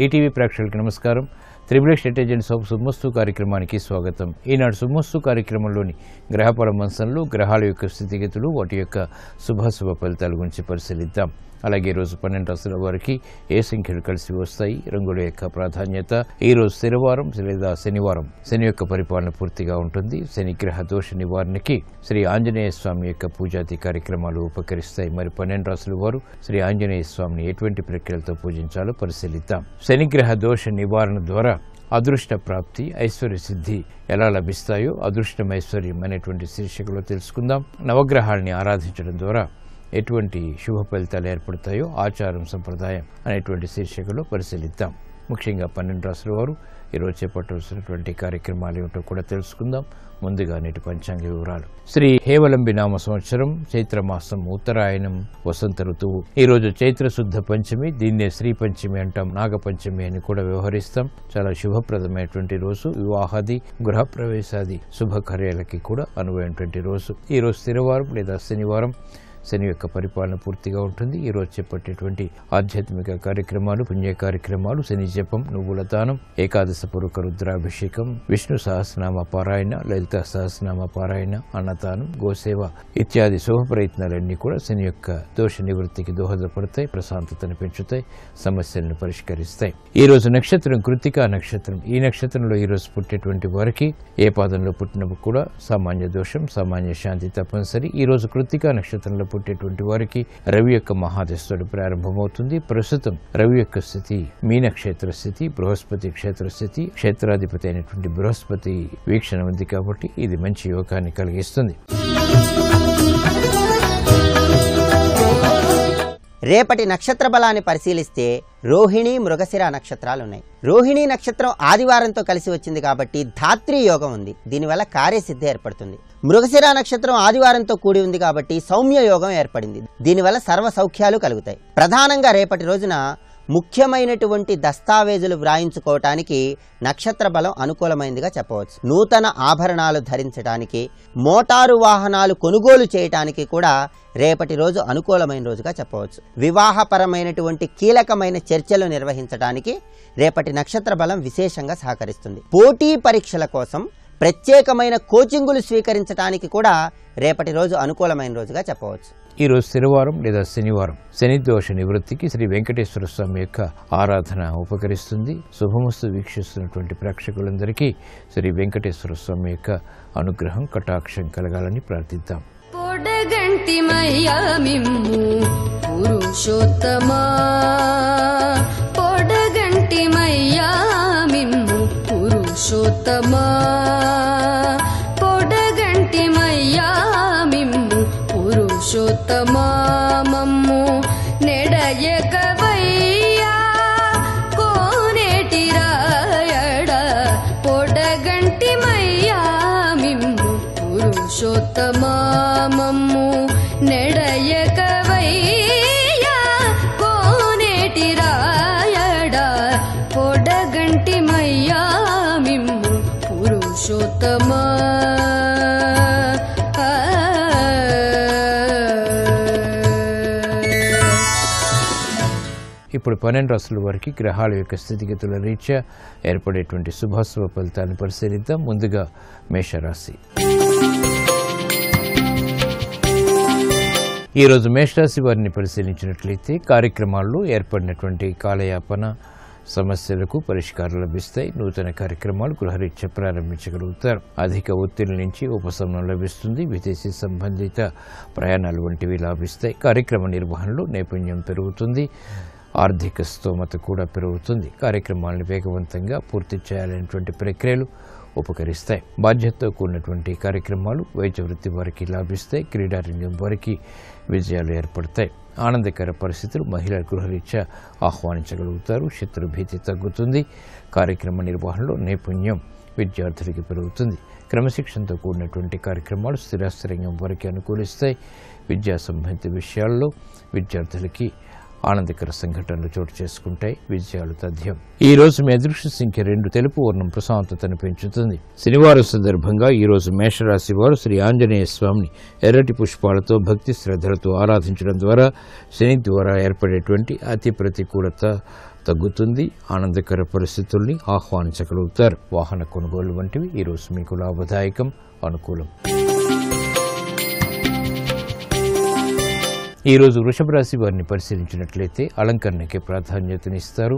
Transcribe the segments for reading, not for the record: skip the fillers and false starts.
ETV ప్రేక్షకులకు నమస్కారం. Triple intelligence of శుభమస్తు కార్యక్రమానికి స్వాగతం. ఈనాడు శుభమస్తు కార్యక్రమంలోని గ్రహ పరామర్శలు, గ్రహాల యొక్క స్థితిగతులు, వాటి యొక్క శుభాశుభ ఫలితాల గురించి పరిశీలిద్దాం. అలాగే ఈరోజు 12 రాశుల వారికి ఏ సంఖ్యలు కలిసి వస్తాయి, రంగుల యొక్క ప్రాధాన్యత, ఈరోజు స్థిరవారం లేదా శనివారం, శని యొక్క పరిపాలన పూర్తిగా ఉంటుంది. శని గ్రహ దోష నివారణకి శ్రీ ఆంజనేయ స్వామి యొక్క పూజాది కార్యక్రమాలు ఉపకరిస్తాయి. మరి 12 రాశుల వారు శ్రీ ఆంజనేయ స్వామిని ఎటువంటి ప్రక్రియలతో పూజించాలో పరిశీలిద్దాం. శనిగ్రహ దోష నివారణ ద్వారా అదృష్ట ప్రాప్తి, ఐశ్వర్య సిద్ధి ఎలా లభిస్తాయో అదృష్టం ఐశ్వర్యం అనేటువంటి శీర్షికలో తెలుసుకుందాం. నవగ్రహాలని ఆరాధించడం ద్వారా ఎటువంటి శుభ ఫలితాలు ఏర్పడతాయో ఆచారం సంప్రదాయం అనేటువంటి శీర్షికలో పరిశీలిద్దాం. ముఖ్యంగా 12 రాశుల వారు ఈరోజు చేపట్టవలసినటువంటి కార్యక్రమాలు ఏమిటో కూడా తెలుసుకుందాం. ముందుగా నేటి పంచాంగ వివరాలు. శ్రీ హేవలంబి నామ సంవత్సరం, చైత్రమాసం, ఉత్తరాయణం, వసంత ఋతువు. ఈరోజు చైత్ర శుద్ధ పంచమి, దీన్నే శ్రీ పంచమి అంటాం, నాగపంచమి అని కూడా వ్యవహరిస్తాం. చాలా శుభప్రదమైనటువంటి రోజు. వివాహాది, గృహప్రవేశాది శుభకార్యాలకి కూడా అనువైనటువంటి రోజు. ఈరోజు స్థిరవారం లేదా శనివారం, శని యొక్క పరిపాలన పూర్తిగా ఉంటుంది. ఈరోజు చేపట్టేటువంటి ఆధ్యాత్మిక కార్యక్రమాలు, పుణ్య కార్యక్రమాలు, శని జపం, నువ్వుల దానం, ఏకాదశ పూర్వక రుద్రాభిషేకం, విష్ణు సహస్రనామ పారాయణ, లలిత సహస్రనామ పారాయణ, అన్నదానం, గోసేవ ఇత్యాది శుభ ప్రయత్నాలన్నీ కూడా శని యొక్క దోష నివృత్తికి దోహదపడతాయి, ప్రశాంతతను పెంచుతాయి, సమస్యలను పరిష్కరిస్తాయి. ఈ రోజు నక్షత్రం కృత్తికా నక్షత్రం. ఈ నక్షత్రంలో ఈరోజు పుట్టేటువంటి వారికి ఏ పాదంలో పుట్టినప్పుడు కూడా సామాన్య దోషం, సామాన్య శాంతి తప్పనిసరి. ఈ రోజు కృత్తికా నక్షత్రంలో పుట్టేటువంటి వారికి రవి యొక్క మహాదశుడు ప్రారంభమవుతుంది. ప్రస్తుతం రవి యొక్క స్థితి మీన క్షేత్ర స్థితి, బృహస్పతి క్షేత్ర స్థితి, క్షేత్రాధిపతి అయినటువంటి బృహస్పతి వీక్షణ ఉంది కాబట్టి ఇది మంచి యోగాన్ని కలిగిస్తుంది. రేపటి నక్షత్ర బలాన్ని పరిశీలిస్తే రోహిణి, మృగశిర నక్షత్రాలున్నాయి. రోహిణి నక్షత్రం ఆదివారంతో కలిసి వచ్చింది కాబట్టి ధాత్రి యోగం ఉంది, దీనివల్ల కార్యసిద్ధి ఏర్పడుతుంది. మృగశిర నక్షత్రం ఆదివారంతో కూడి ఉంది కాబట్టి సౌమ్య యోగం ఏర్పడింది, దీనివల్ల సర్వ సౌఖ్యాలు కలుగుతాయి. ప్రధానంగా రేపటి రోజున ముఖ్యమైనటువంటి దస్తావేజులు వ్రాయించుకోవటానికి నక్షత్ర బలం అనుకూలమైనదిగా చెప్పవచ్చు. నూతన ఆభరణాలు ధరించడానికి, మోటారు వాహనాలు కొనుగోలు చేయటానికి కూడా రేపటి రోజు అనుకూలమైన రోజుగా చెప్పవచ్చు. వివాహపరమైనటువంటి కీలకమైన చర్చలు నిర్వహించడానికి రేపటి నక్షత్ర బలం విశేషంగా సహకరిస్తుంది. పోటీ పరీక్షల కోసం ప్రత్యేకమైన కోచింగులు స్వీకరించడానికి కూడా రేపటి రోజు అనుకూలమైన రోజుగా చెప్పవచ్చు. ఈ రోజు శనివారం లేదా శనివారం, శని దోష నివృత్తికి శ్రీ వెంకటేశ్వర స్వామి యొక్క ఆరాధన ఉపకరిస్తుంది. శుభమస్తు వీక్షిస్తున్నటువంటి ప్రేక్షకులందరికీ శ్రీ వెంకటేశ్వర స్వామి యొక్క అనుగ్రహం, కటాక్షం కలగాలని ప్రార్థిద్దాం. పొడగంటి మయ్యా మిమ్ము పురుషోత్తమా, పొడగంటి మయ్యా మిమ్ము పురుషోత్తమా, పొడగంటి మయ్యా మిమ్ము పురుషోత్తమా, మమ్ము నెడయకవయ్యా కోనేటి రాయడ, పొడగంటి మయ్యా మిమ్ము పురుషోత్తమా, మమ్ము నెడయకవయ్యా కోనేటి రాయడ, పొడగంటి మయ్యా మిమ్ము పురుషోత్తమా. ఇప్పుడు 12 రాశుల వారికి గ్రహాల యొక్క స్థితిగతుల రీత్యా ఏర్పడేటువంటి శుభాశుభ ఫలితాన్ని పరిశీలిద్దాం. ముందుగా మేషరాశి. ఈరోజు మేషరాశి వారిని పరిశీలించినట్లయితే కార్యక్రమాల్లో ఏర్పడినటువంటి కాలయాపన సమస్యలకు పరిష్కారం లభిస్తాయి. నూతన కార్యక్రమాలు గృహరీత్యా ప్రారంభించగలుగుతారు. అధిక ఒత్తిడి నుంచి ఉపశమనం లభిస్తుంది. విదేశీ సంబంధిత ప్రయాణాలు వంటివి లాభిస్తాయి. కార్యక్రమ నిర్వహణలో నైపుణ్యం పెరుగుతుంది. ఆర్థిక స్తోమత కూడా పెరుగుతుంది. కార్యక్రమాలను వేగవంతంగా పూర్తి చేయాలనేటువంటి ప్రక్రియలు ఉపకరిస్తాయి. బాధ్యతతో కూడినటువంటి కార్యక్రమాలు వైద్య వృత్తి వారికి లాభిస్తాయి. క్రీడారంగం వారికి విజయాలు ఏర్పడతాయి. ఆనందకర పరిస్థితులు మహిళల గృహరీత్యా ఆహ్వానించగలుగుతారు. శత్రు భీతి తగ్గుతుంది. కార్యక్రమ నిర్వహణలో నైపుణ్యం విద్యార్థులకి పెరుగుతుంది. క్రమశిక్షణతో కూడినటువంటి కార్యక్రమాలు స్థిరాస్తి రంగం వారికి అనుకూలిస్తాయి. విద్యా సంబంధిత విషయాల్లో విద్యార్థులకి ఆనందకర సంఘటనలు చోటు చేసుకుంటాయి. విజయాలు తథ్యం. ఈ రోజు మీ అదృష్ట సంఖ్య 2. తెలుపు వర్ణం ప్రశాంతతను పెంచుతుంది. శనివారం సందర్భంగా ఈ రోజు మేషరాశి వారు శ్రీ ఆంజనేయ స్వామిని ఎర్రటి పుష్పాలతో భక్తి శ్రద్ధలతో ఆరాధించడం ద్వారా శని ద్వారా ఏర్పడేటువంటి అతి ప్రతికూలత తగ్గుతుంది. ఆనందకర పరిస్థితుల్ని ఆహ్వానించగలుగుతారు. వాహన కొనుగోలు వంటివి ఈ రోజు మీకు లాభదాయకం, అనుకూలం. ఈ రోజు వృషభ రాశి వారిని పరిశీలించినట్లయితే అలంకరణకి ప్రాధాన్యతనిస్తారు.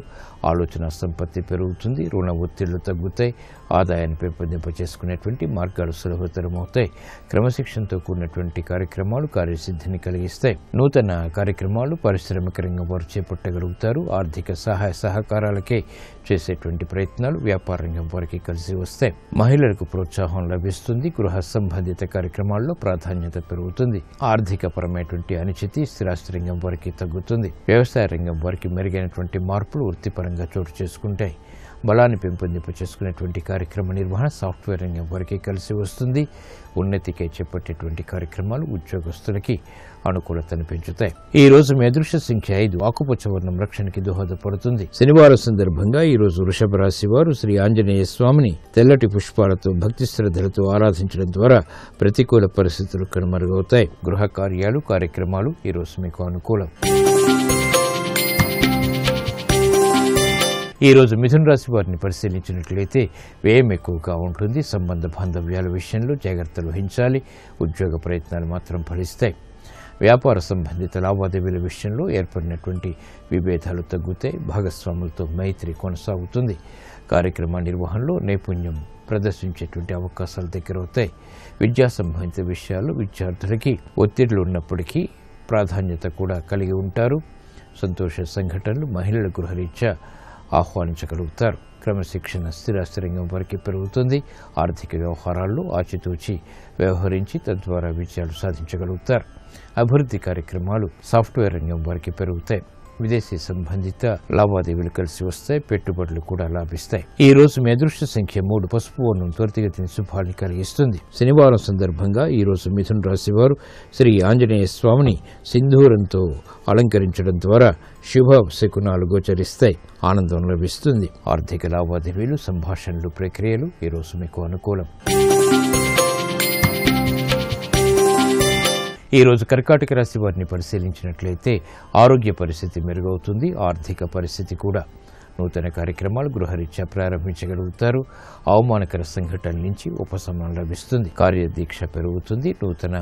ఆలోచన సంపత్తి పెరుగుతుంది. రుణ ఒత్తిళ్లు తగ్గుతాయి. ఆదాయాన్ని పెంపొందింప చేసుకునేటువంటి మార్గాలు సులభతరమవుతాయి. క్రమశిక్షణతో కూడినటువంటి కార్యక్రమాలు కార్యసిద్ధిని కలిగిస్తాయి. నూతన కార్యక్రమాలు పారిశ్రామిక రంగం వారు చేపట్టగలుగుతారు. ఆర్థిక సహాయ సహకారాలకే చేసేటువంటి ప్రయత్నాలు వ్యాపార రంగం వారికి కలిసి వస్తాయి. మహిళలకు ప్రోత్సాహం లభిస్తుంది. గృహ సంబంధిత కార్యక్రమాల్లో ప్రాధాన్యత పెరుగుతుంది. ఆర్థిక పరమైనటువంటి అనిశ్చితి స్థిరాస్తి రంగం వారికి తగ్గుతుంది. వ్యవసాయ రంగం వారికి మెరుగైనటువంటి మార్పులు వృత్తిపరంగా చోటు చేసుకుంటాయి. బలాన్ని పెంపొందింప చేసుకునేటువంటి కార్యక్రమ నిర్వహణ సాఫ్ట్వేర్ రంగం వారికి కలిసి వస్తుంది. ఉన్నతికై చేపట్టేటువంటి కార్యక్రమాలు ఉద్యోగస్తులకి అనుకూలతను పెంచుతాయి. ఈ రోజు మీ అదృష్ట సంఖ్య 5. ఆకుపచ్చ వర్ణం రక్షణకి దోహదపడుతుంది. శనివారం సందర్భంగా ఈ రోజు వృషభ రాశి వారు శ్రీ ఆంజనేయ స్వామిని తెల్లటి పుష్పాలతో భక్తి శ్రద్ధలతో ఆరాధించడం ద్వారా ప్రతికూల పరిస్థితులు కనుమరుగవుతాయి. గృహ కార్యాలు కార్యక్రమాలు ఈ రోజు మీకు అనుకూలం. ఈ రోజు మిథున రాశి వారిని పరిశీలించినట్లయితే వ్యయం ఎక్కువగా ఉంటుంది. సంబంధ బాంధవ్యాల విషయంలో జాగ్రత్తలు వహించాలి. ఉద్యోగ ప్రయత్నాలు మాత్రం ఫలిస్తాయి. వ్యాపార సంబంధిత లావాదేవీల విషయంలో ఏర్పడినటువంటి విభేదాలు తగ్గుతాయి. భాగస్వాములతో మైత్రి కొనసాగుతుంది. కార్యక్రమ నిర్వహణలో నైపుణ్యం ప్రదర్శించేటువంటి అవకాశాలు దగ్గరవుతాయి. విద్యా సంబంధిత విషయాల్లో విద్యార్థులకి ఒత్తిళ్లు ఉన్నప్పటికీ ప్రాధాన్యత కూడా కలిగి ఉంటారు. సంతోష సంఘటనలు మహిళల గృహరీత్యా ఆహ్వానించగలుగుతారు. క్రమశిక్షణ స్థిరాస్తి రంగం వారికి పెరుగుతుంది. ఆర్థిక వ్యవహారాల్లో ఆచితూచి వ్యవహరించి తద్వారా విజయాలు సాధించగలుగుతారు. అభివృద్ధి కార్యక్రమాలు సాఫ్ట్వేర్ రంగం వారికి పెరుగుతాయి. విదేశీ సంబంధిత లావాదేవీలు కలిసి వస్తాయి. పెట్టుబడులు కూడా లాభిస్తాయి. ఈ రోజు మీ అదృష్ట సంఖ్య 3. పసుపు వర్ణం త్వరితగతిని శుభాన్ని కలిగిస్తుంది. శనివారం సందర్భంగా ఈ రోజు మిథున రాశి వారు శ్రీ ఆంజనేయ స్వామిని సింధూరంతో అలంకరించడం ద్వారా శుభ శకునాలు గోచరిస్తాయి. ఆనందం లభిస్తుంది. ఆర్థిక లావాదేవీలు సంభాషణలు ప్రక్రియలు ఈ రోజు మీకు అనుకూలం. ఈ రోజు కర్కాటక రాశి వారిని పరిశీలించినట్లయితే ఆరోగ్య పరిస్థితి మెరుగవుతుంది. ఆర్థిక పరిస్థితి కూడా. నూతన కార్యక్రమాలు గృహరీత్యా ప్రారంభించగలుగుతారు. అవమానకర సంఘటనల నుంచి ఉపశమనం లభిస్తుంది. కార్యదీక్ష పెరుగుతుంది. నూతన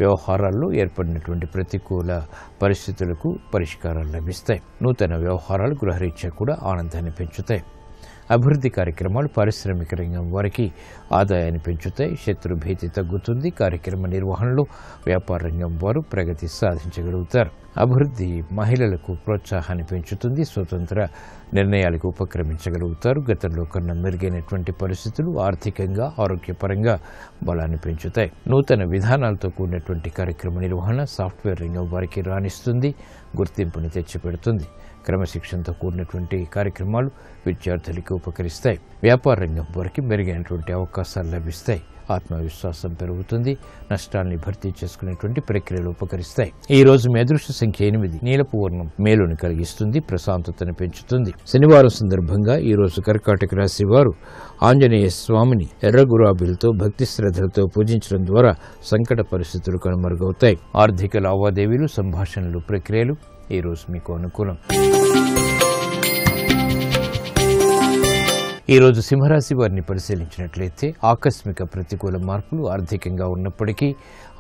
వ్యవహారాల్లో ఏర్పడినటువంటి ప్రతికూల పరిస్థితులకు పరిష్కారాలు లభిస్తాయి. నూతన వ్యవహారాలు గృహరీత్యా కూడా ఆనందాన్ని పెంచుతాయి. అభివృద్ధి కార్యక్రమాలు పారిశ్రామిక రంగం వారికి ఆదాయాన్ని పెంచుతాయి. శత్రు భీతి తగ్గుతుంది. కార్యక్రమ నిర్వహణలో వ్యాపార రంగం వారు ప్రగతి సాధించగలుగుతారు. అభివృద్ధి మహిళలకు ప్రోత్సాహాన్ని పెంచుతుంది. స్వతంత్ర నిర్ణయాలకు ఉపక్రమించగలుగుతారు. గతంలో కన్నా మెరుగైనటువంటి పరిస్థితులు ఆర్థికంగా ఆరోగ్యపరంగా బలాన్ని పెంచుతాయి. నూతన విధానాలతో కూడినటువంటి కార్యక్రమ నిర్వహణ సాఫ్ట్వేర్ రంగం వారికి రాణిస్తుంది. గుర్తింపుని తెచ్చిపెడుతుంది. క్రమశిక్షణతో కూడినటువంటి కార్యక్రమాలు విద్యార్థులకు ఉపకరిస్తాయి. వ్యాపార రంగం వారికి మెరుగైనటువంటి అవకాశాలు లభిస్తాయి. ఆత్మవిశ్వాసం పెరుగుతుంది. నష్టాల్ని భర్తీ చేసుకునేటువంటి ప్రక్రియలు ఉపకరిస్తాయి. ఈ రోజు మీ అదృష్ట సంఖ్య 8. నీలపు వర్ణం మేలుని కలిగిస్తుంది. ప్రశాంతతను పెంచుతుంది. శనివారం సందర్భంగా ఈ రోజు కర్కాటక రాశి వారు ఆంజనేయ స్వామిని ఎర్ర గులాబీలతో భక్తి శ్రద్ధలతో పూజించడం ద్వారా సంకట పరిస్థితులు కనుమరుగవుతాయి. ఆర్థిక లావాదేవీలు సంభాషణలు ప్రక్రియలు ఈ రోజు మీకు అనుకూలం. ఈ రోజు సింహరాశి వారిని పరిశీలించినట్లయితే ఆకస్మిక ప్రతికూల మార్పులు ఆర్థికంగా ఉన్నప్పటికీ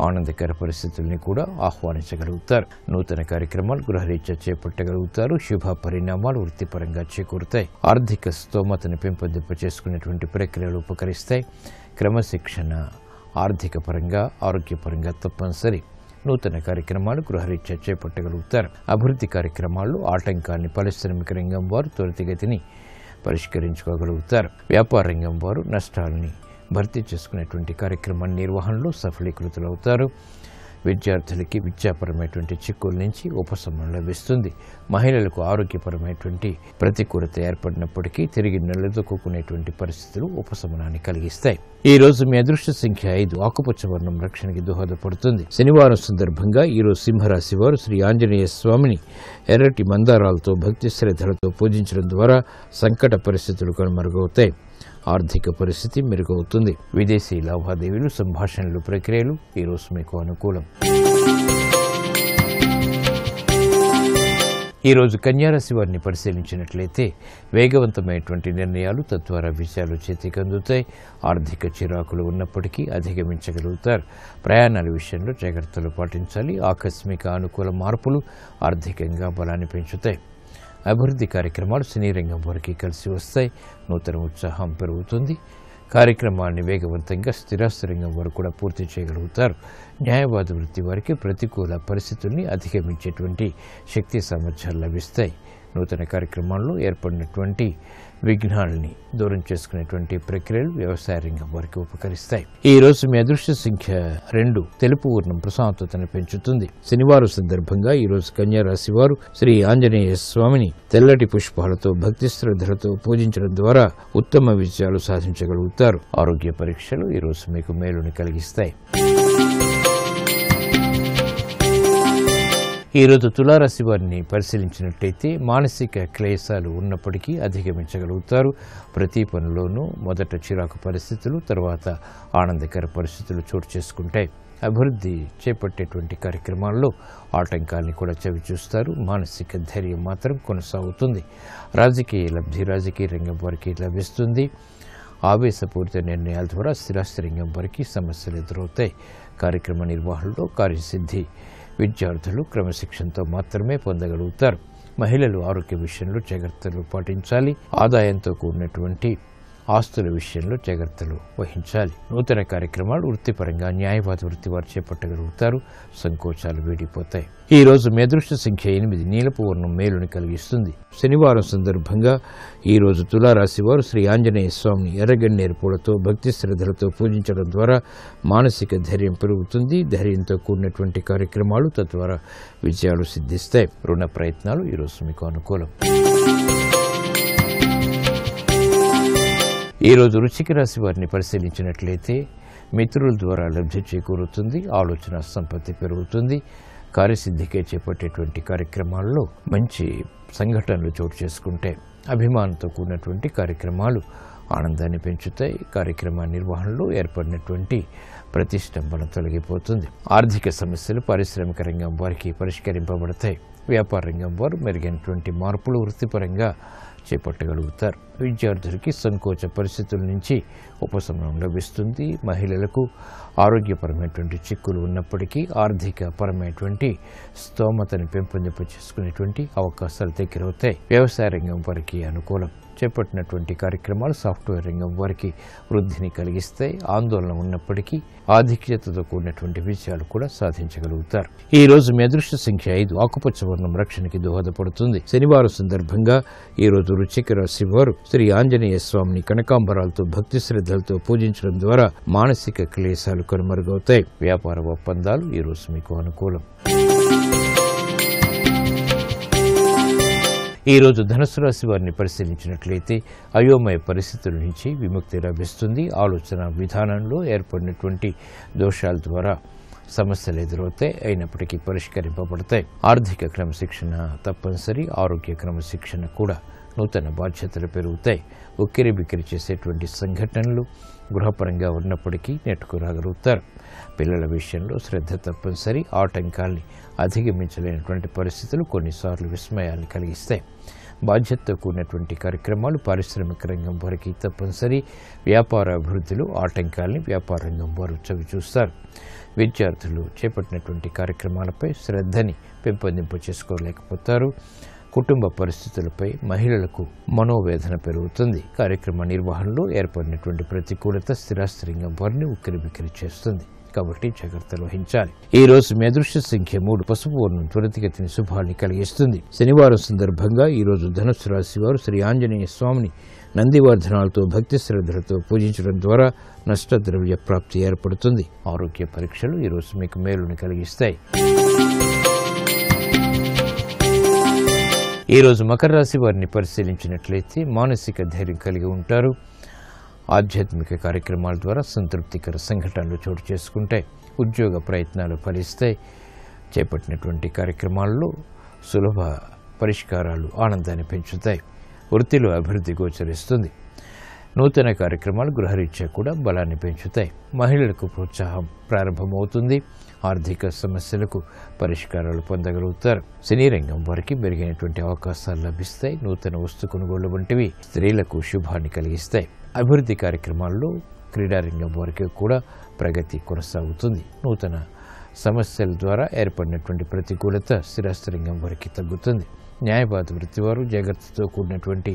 ఆనందకర పరిస్థితుల్ని కూడా ఆహ్వానించగలుగుతారు. నూతన కార్యక్రమాలు గృహరీత్యా చేపట్టగలుగుతారు. శుభ పరిణామాలు వృత్తిపరంగా చేకూరుతాయి. ఆర్థిక స్తోమతను పెంపొందింప చేసుకునేటువంటి ప్రక్రియలు ఉపకరిస్తాయి. క్రమశిక్షణ ఆర్థిక పరంగా ఆరోగ్యపరంగా తప్పనిసరి. నూతన కార్యక్రమాలు గృహరీత్యా చేపట్టగలుగుతారు. అభివృద్ధి కార్యక్రమాల్లో ఆటంకాన్ని పారిశ్రామిక రంగం వారు త్వరితగతిని పరిష్కరించుకోగలుగుతారు. వ్యాపార రంగం వారు నష్టాలని భర్తీ చేసుకునేటువంటి కార్యక్రమ నిర్వహణలో సఫలీకృతులవుతారు. విద్యార్థులకి విద్యాపరమైనటువంటి చిక్కుల నుంచి ఉపశమనం లభిస్తుంది. మహిళలకు ఆరోగ్యపరమైనటువంటి ప్రతికూలత ఏర్పడినప్పటికీ తిరిగి నిలదొక్కునేటువంటి పరిస్థితులు ఉపశమనాన్ని కలిగిస్తాయి. ఈ రోజు మీ అదృష్ట సంఖ్య 5. ఆకుపచ్చ వర్ణం రక్షణకి దోహదపడుతుంది. శనివారం సందర్భంగా ఈరోజు సింహరాశి వారు శ్రీ ఆంజనేయ స్వామిని ఎర్రటి మందారాలతో భక్తి శ్రద్ధలతో పూజించడం ద్వారా సంకట పరిస్థితులు కనుమరుగవుతాయి. ఆర్థిక పరిస్థితి మెరుగవుతుంది. విదేశీ లావాదేవీలు, సంభాషణలు, ప్రక్రియలు ఈరోజు మీకు అనుకూలం. ఈరోజు కన్యారాశి వారిని పరిశీలించినట్లయితే వేగవంతమైనటువంటి నిర్ణయాలు తద్వారా విషయాలు చేతికి అందుతాయి. ఆర్థిక చిరాకులు ఉన్నప్పటికీ అధిగమించగలుగుతారు. ప్రయాణాల విషయంలో జాగ్రత్తలు పాటించాలి. ఆకస్మిక అనుకూల మార్పులు ఆర్థికంగా బలాన్ని పెంచుతాయి. అభివృద్ధి కార్యక్రమాలు సినీ రంగం వారికి కలిసి వస్తాయి. నూతన ఉత్సాహం పెరుగుతుంది. కార్యక్రమాన్ని వేగవంతంగా స్థిరాస్తి రంగం వారు కూడా పూర్తి చేయగలుగుతారు. న్యాయవాద వృత్తి వారికి ప్రతికూల పరిస్థితుల్ని అధిగమించేటువంటి శక్తి సామర్థ్యాలు లభిస్తాయి. నూతన కార్యక్రమాల్లో ఏర్పడినటువంటి విఘ్నాలని దూరం చేసుకునేటువంటి ప్రక్రియలు వ్యవసాయ రంగం వారికి ఉపకరిస్తాయి. ఈ రోజు మీ అదృష్ట సంఖ్య 2. తెలుపు వర్ణం ప్రశాంతతను పెంచుతుంది. శనివారం సందర్భంగా ఈ రోజు కన్యా రాశి వారు శ్రీ ఆంజనేయ స్వామిని తెల్లటి పుష్పాలతో భక్తి శ్రద్ధలతో పూజించడం ద్వారా ఉత్తమ విజయాలు సాధించగలుగుతారు. ఆరోగ్య పరీక్షలు ఈ రోజు మీకు మేలుని కలిగిస్తాయి. ఈరోజు తులారాశి వారిని పరిశీలించినట్లయితే మానసిక క్లేశాలు ఉన్నప్పటికీ అధిగమించగలుగుతారు. ప్రతి పనిలోనూ మొదట చిరాకు పరిస్థితులు, తర్వాత ఆనందకర పరిస్థితులు చోటు చేసుకుంటాయి. అభివృద్ధి చేపట్టేటువంటి కార్యక్రమాల్లో ఆటంకాల్ని కూడా చవిచూస్తారు. మానసిక ధైర్యం మాత్రం కొనసాగుతుంది. రాజకీయ లబ్ధి రాజకీయ రంగం వారికి లభిస్తుంది. ఆవేశపూరిత నిర్ణయాల ద్వారా స్థిరాస్తి రంగం వారికి సమస్యలు ఎదురవుతాయి. కార్యక్రమ నిర్వహణలో కార్యసిద్ధి విద్యార్థులు క్రమశిక్షణతో మాత్రమే పొందగలుగుతారు. మహిళలు ఆరోగ్య విషయంలో జాగ్రత్తలు పాటించాలి. ఆదాయంతో కూడినటువంటి ఆస్తుల విషయంలో జాగ్రత్తలు వహించాలి. నూతన కార్యక్రమాలు వృత్తిపరంగా న్యాయవాద వృత్తి వారు చేపట్టగలుగుతారు. సంకోచాలు వీడిపోతాయి. ఈ రోజు మీ అదృష్ట సంఖ్య 8. నీలపు వర్ణం మేలుని కలిగిస్తుంది. శనివారం సందర్భంగా ఈ రోజు తులారాశి వారు శ్రీ ఆంజనేయ స్వామిని ఎర్రగన్నేరు పూలతో భక్తి శ్రద్ధలతో పూజించడం ద్వారా మానసిక ధైర్యం పెరుగుతుంది. ధైర్యంతో కూడినటువంటి కార్యక్రమాలు తద్వారా విజయాలు సిద్ధిస్తాయి. రుణ ప్రయత్నాలు ఈ రోజు మీకు అనుకూలం. ఈరోజు వృశ్చిక రాశి వారిని పరిశీలించినట్లయితే మిత్రుల ద్వారా లబ్ధి చేకూరుతుంది. ఆలోచన సంపత్తి పెరుగుతుంది. కార్యసిద్ధికే చేపట్టేటువంటి కార్యక్రమాల్లో మంచి సంఘటనలు చోటు చేసుకుంటే అభిమానంతో కూడినటువంటి కార్యక్రమాలు ఆనందాన్ని పెంచుతాయి. కార్యక్రమ నిర్వహణలో ఏర్పడినటువంటి ప్రతిష్టంభన తొలగిపోతుంది. ఆర్థిక సమస్యలు పారిశ్రామిక రంగం వారికి పరిష్కరింపబడతాయి. వ్యాపార రంగం వారు మెరుగైనటువంటి మార్పులు వృత్తిపరంగా చేపట్టగలుగుతారు. విద్యార్థులకి సంకోచ పరిస్థితుల నుంచి ఉపశమనం లభిస్తుంది. మహిళలకు ఆరోగ్యపరమైనటువంటి చిక్కులు ఉన్నప్పటికీ ఆర్థిక పరమైనటువంటి స్తోమతని పెంపొందింప చేసుకునేటువంటి అవకాశాలు దగ్గరవుతాయి. వ్యవసాయ రంగం వారికి అనుకూలం. చేపట్టినటువంటి కార్యక్రమాలు సాఫ్ట్వేర్ రంగం వారికి వృద్ధిని కలిగిస్తాయి. ఆందోళన ఉన్నప్పటికీ ఆధిక్యతతో కూడినటువంటి విజయాలు కూడా సాధించగలుగుతారు. ఈ రోజు మీ అదృష్ట సంఖ్య 5. ఆకుపచ్చ వర్ణం రక్షణకి దోహదపడుతుంది. శనివారం సందర్భంగా ఈ రోజు వృశ్చిక రాశి వారు శ్రీ ఆంజనేయ స్వామిని కనకాంబరాలతో భక్తి శ్రద్ధలతో పూజించడం ద్వారా మానసిక క్లేశాలు కనుమరుగవుతాయి. వ్యాపార ఒప్పందాలు ఈ రోజు మీకు అనుకూలం. ఈ రోజు ధనుసు రాశి వారిని పరిశీలించినట్లయితే అయోమయ పరిస్థితుల నుంచి విముక్తి లభిస్తుంది. ఆలోచన విధానంలో ఏర్పడినటువంటి దోషాల ద్వారా సమస్యలు ఎదురవుతాయి. అయినప్పటికీ పరిష్కరింపబడతాయి. ఆర్థిక క్రమశిక్షణ తప్పనిసరి. ఆరోగ్య క్రమశిక్షణ కూడా. నూతన బాధ్యతలు పెరుగుతాయి. ఉక్కిరి బిక్కిరి చేసేటువంటి సంఘటనలు గృహపరంగా ఉన్నప్పటికీ నెట్టుకురాగలుగుతారు. పిల్లల విషయంలో శ్రద్ధ తప్పనిసరి. ఆటంకాల్ని అధిగమించలేనటువంటి పరిస్థితులు కొన్నిసార్లు విస్మయాన్ని కలిగిస్తాయి. బాధ్యతతో కూడినటువంటి కార్యక్రమాలు పారిశ్రామిక రంగం వారికి తప్పనిసరి. వ్యాపార అభివృద్ధిలో ఆటంకాల్ని వ్యాపార రంగం వారు చవిచూస్తారు. విద్యార్థులు చేపట్టినటువంటి కార్యక్రమాలపై శ్రద్ధని పెంపొందింపు చేసుకోలేకపోతారు. కుటుంబ పరిస్థితులపై మహిళలకు మనోవేదన పెరుగుతుంది. కార్యక్రమ నిర్వహణలో ఏర్పడినటువంటి ప్రతికూలత స్థిరాస్తి రంగం వారిని ఉక్కిరిబిక్కిరి చేస్తుంది. కాబట్టి జాగ్రత్తలు వహించాలి. ఈ రోజు మీ అదృష్ట సంఖ్య 3. పసుపు వర్ణం త్వరితగతిని శుభాన్ని కలిగిస్తుంది. శనివారం సందర్భంగా ఈ రోజు ధనుస్సు రాశి వారు శ్రీ ఆంజనేయ స్వామిని నందివర్ధనాలతో భక్తి శ్రద్ధలతో పూజించడం ద్వారా నష్టద్రవ్య ప్రాప్తి ఏర్పడుతుంది. ఆరోగ్య పరీక్షలు ఈరోజు మీకు మేలుని కలిగిస్తాయి. ఈరోజు మకర రాశి వారిని పరిశీలించినట్లయితే మానసిక ధైర్యం కలిగి ఉంటారు. ఆధ్యాత్మిక కార్యక్రమాల ద్వారా సంతృప్తికర సంఘటనలు చోటు చేసుకుంటాయి. ఉద్యోగ ప్రయత్నాలు ఫలిస్తాయి. చేపట్టినటువంటి కార్యక్రమాల్లో సులభ పరిష్కారాలు ఆనందాన్ని పెంచుతాయి. వృత్తిలో అభివృద్ధి గోచరిస్తుంది. నూతన కార్యక్రమాలు గృహరీత్యా కూడా బలాన్ని పెంచుతాయి. మహిళలకు ప్రోత్సాహం ప్రారంభమవుతుంది. ఆర్థిక సమస్యలకు పరిష్కారాలు పొందగలుగుతారు. సినీ రంగం వారికి మెరుగైనటువంటి అవకాశాలు లభిస్తాయి. నూతన వస్తు కొనుగోళ్లు వంటివి స్త్రీలకు శుభాన్ని కలిగిస్తాయి. అభివృద్ధి కార్యక్రమాల్లో క్రీడారంగం వారికి కూడా ప్రగతి కొనసాగుతుంది. నూతన సమస్యల ద్వారా ఏర్పడినటువంటి ప్రతికూలత స్థిరాస్తి రంగం వారికి తగ్గుతుంది. న్యాయవాద వృత్తి వారు జాగ్రత్తతో కూడినటువంటి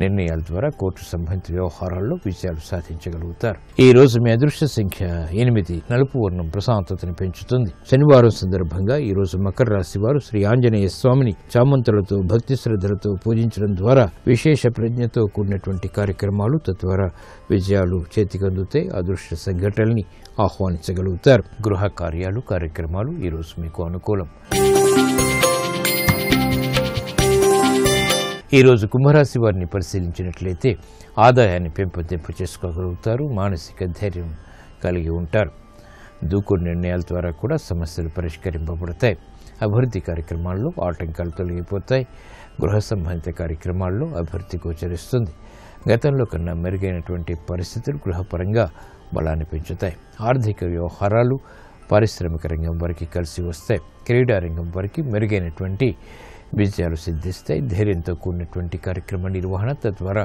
నిర్ణయాల ద్వారా కోర్టు సంబంధిత వ్యవహారాల్లో విజయాలు సాధించగలుగుతారు. ఈ రోజు మీ అదృష్ట సంఖ్య 8. నలుపు వర్ణం ప్రశాంతతను పెంచుతుంది. శనివారం సందర్భంగా ఈ రోజు మకర రాశి వారు శ్రీ ఆంజనేయ స్వామిని చామంతులతో భక్తి శ్రద్ధలతో పూజించడం ద్వారా విశేష ప్రజ్ఞతో కూడినటువంటి కార్యక్రమాలు తద్వారా విజయాలు చేతికందుతాయి. అదృష్ట సంఘటనల్ని ఆహ్వానించగలుగుతారు. గృహ కార్యాలు కార్యక్రమాలు ఈ రోజు మీకు అనుకూలం. ఈరోజు కుంభరాశి వారిని పరిశీలించినట్లయితే ఆదాయాన్ని పెంపొందింపు చేసుకోగలుగుతారు. మానసిక ధైర్యం కలిగి ఉంటారు. దూకుడు నిర్ణయాల ద్వారా కూడా సమస్యలు పరిష్కరింపబడతాయి. అభివృద్ధి కార్యక్రమాల్లో ఆటంకాలు తొలగిపోతాయి. గృహ సంబంధిత కార్యక్రమాల్లో అభివృద్ధి గోచరిస్తుంది. గతంలో కన్నా మెరుగైనటువంటి పరిస్థితులు గృహపరంగా బలాన్ని పెంచుతాయి. ఆర్థిక వ్యవహారాలు పారిశ్రామిక రంగం వారికి కలిసి వస్తాయి. క్రీడారంగం వారికి మెరుగైనటువంటి విజయాలు సిద్ధిస్తాయి. ధైర్యంతో కూడినటువంటి కార్యక్రమ నిర్వహణ తద్వారా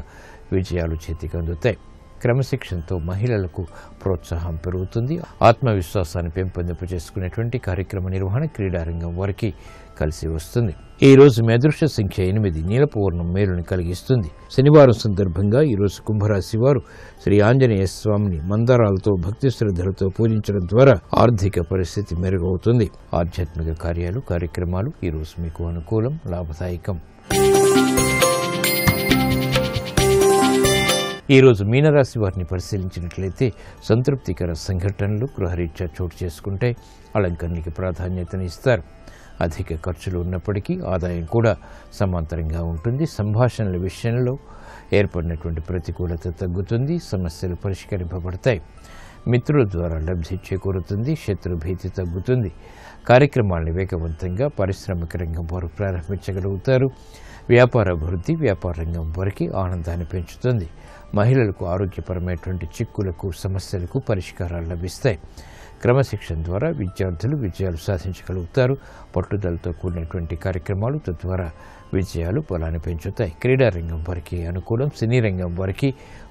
విజయాలు చేతికి అందుతాయి. క్రమశిక్షణతో మహిళలకు ప్రోత్సాహం పెరుగుతుంది. ఆత్మవిశ్వాసాన్ని పెంపొందింపు చేసుకునేటువంటి కార్యక్రమ నిర్వహణ క్రీడారంగం వారికి కలిసి వస్తుంది. ఈ రోజు మీ అదృష్ట సంఖ్య 8. నీలపు వర్ణం మేలుని కలిగిస్తుంది. శనివారం సందర్భంగా ఈ రోజు కుంభరాశి వారు శ్రీ ఆంజనేయ స్వామిని మందారాలతో భక్తి శ్రద్ధలతో పూజించడం ద్వారా ఆర్థిక పరిస్థితి మెరుగవుతుంది. ఆధ్యాత్మిక కార్యాలు కార్యక్రమాలు ఈ రోజు మీకు అనుకూలం, లాభదాయకం. ఈరోజు మీనరాశి వారిని పరిశీలించినట్లయితే సంతృప్తికర సంఘటనలు గృహరీత్యా చోటు చేసుకుంటే అలంకరణకి ప్రాధాన్యతను ఇస్తారు. అధిక ఖర్చులు ఉన్నప్పటికీ ఆదాయం కూడా సమాంతరంగా ఉంటుంది. సంభాషణల విషయంలో ఏర్పడినటువంటి ప్రతికూలత తగ్గుతుంది. సమస్యలు పరిష్కరింపబడతాయి. మిత్రుల ద్వారా లబ్ధి చేకూరుతుంది. శత్రు భీతి తగ్గుతుంది. కార్యక్రమాలను వేగవంతంగా పారిశ్రామిక రంగం వారు ప్రారంభించగలుగుతారు. వ్యాపార అభివృద్ధి వ్యాపార రంగం వారికి ఆనందాన్ని పెంచుతుంది. మహిళలకు ఆరోగ్యపరమైనటువంటి చిక్కులకు సమస్యలకు పరిష్కారాలు లభిస్తాయి. క్రమశిక్షణ ద్వారా విద్యార్థులు విజయాలు సాధించగలుగుతారు. పట్టుదలతో కూడినటువంటి కార్యక్రమాలు తద్వారా విజయాలు బలాన్ని పెంచుతాయి. క్రీడారంగం వారికి అనుకూలం. సినీ రంగం వారికి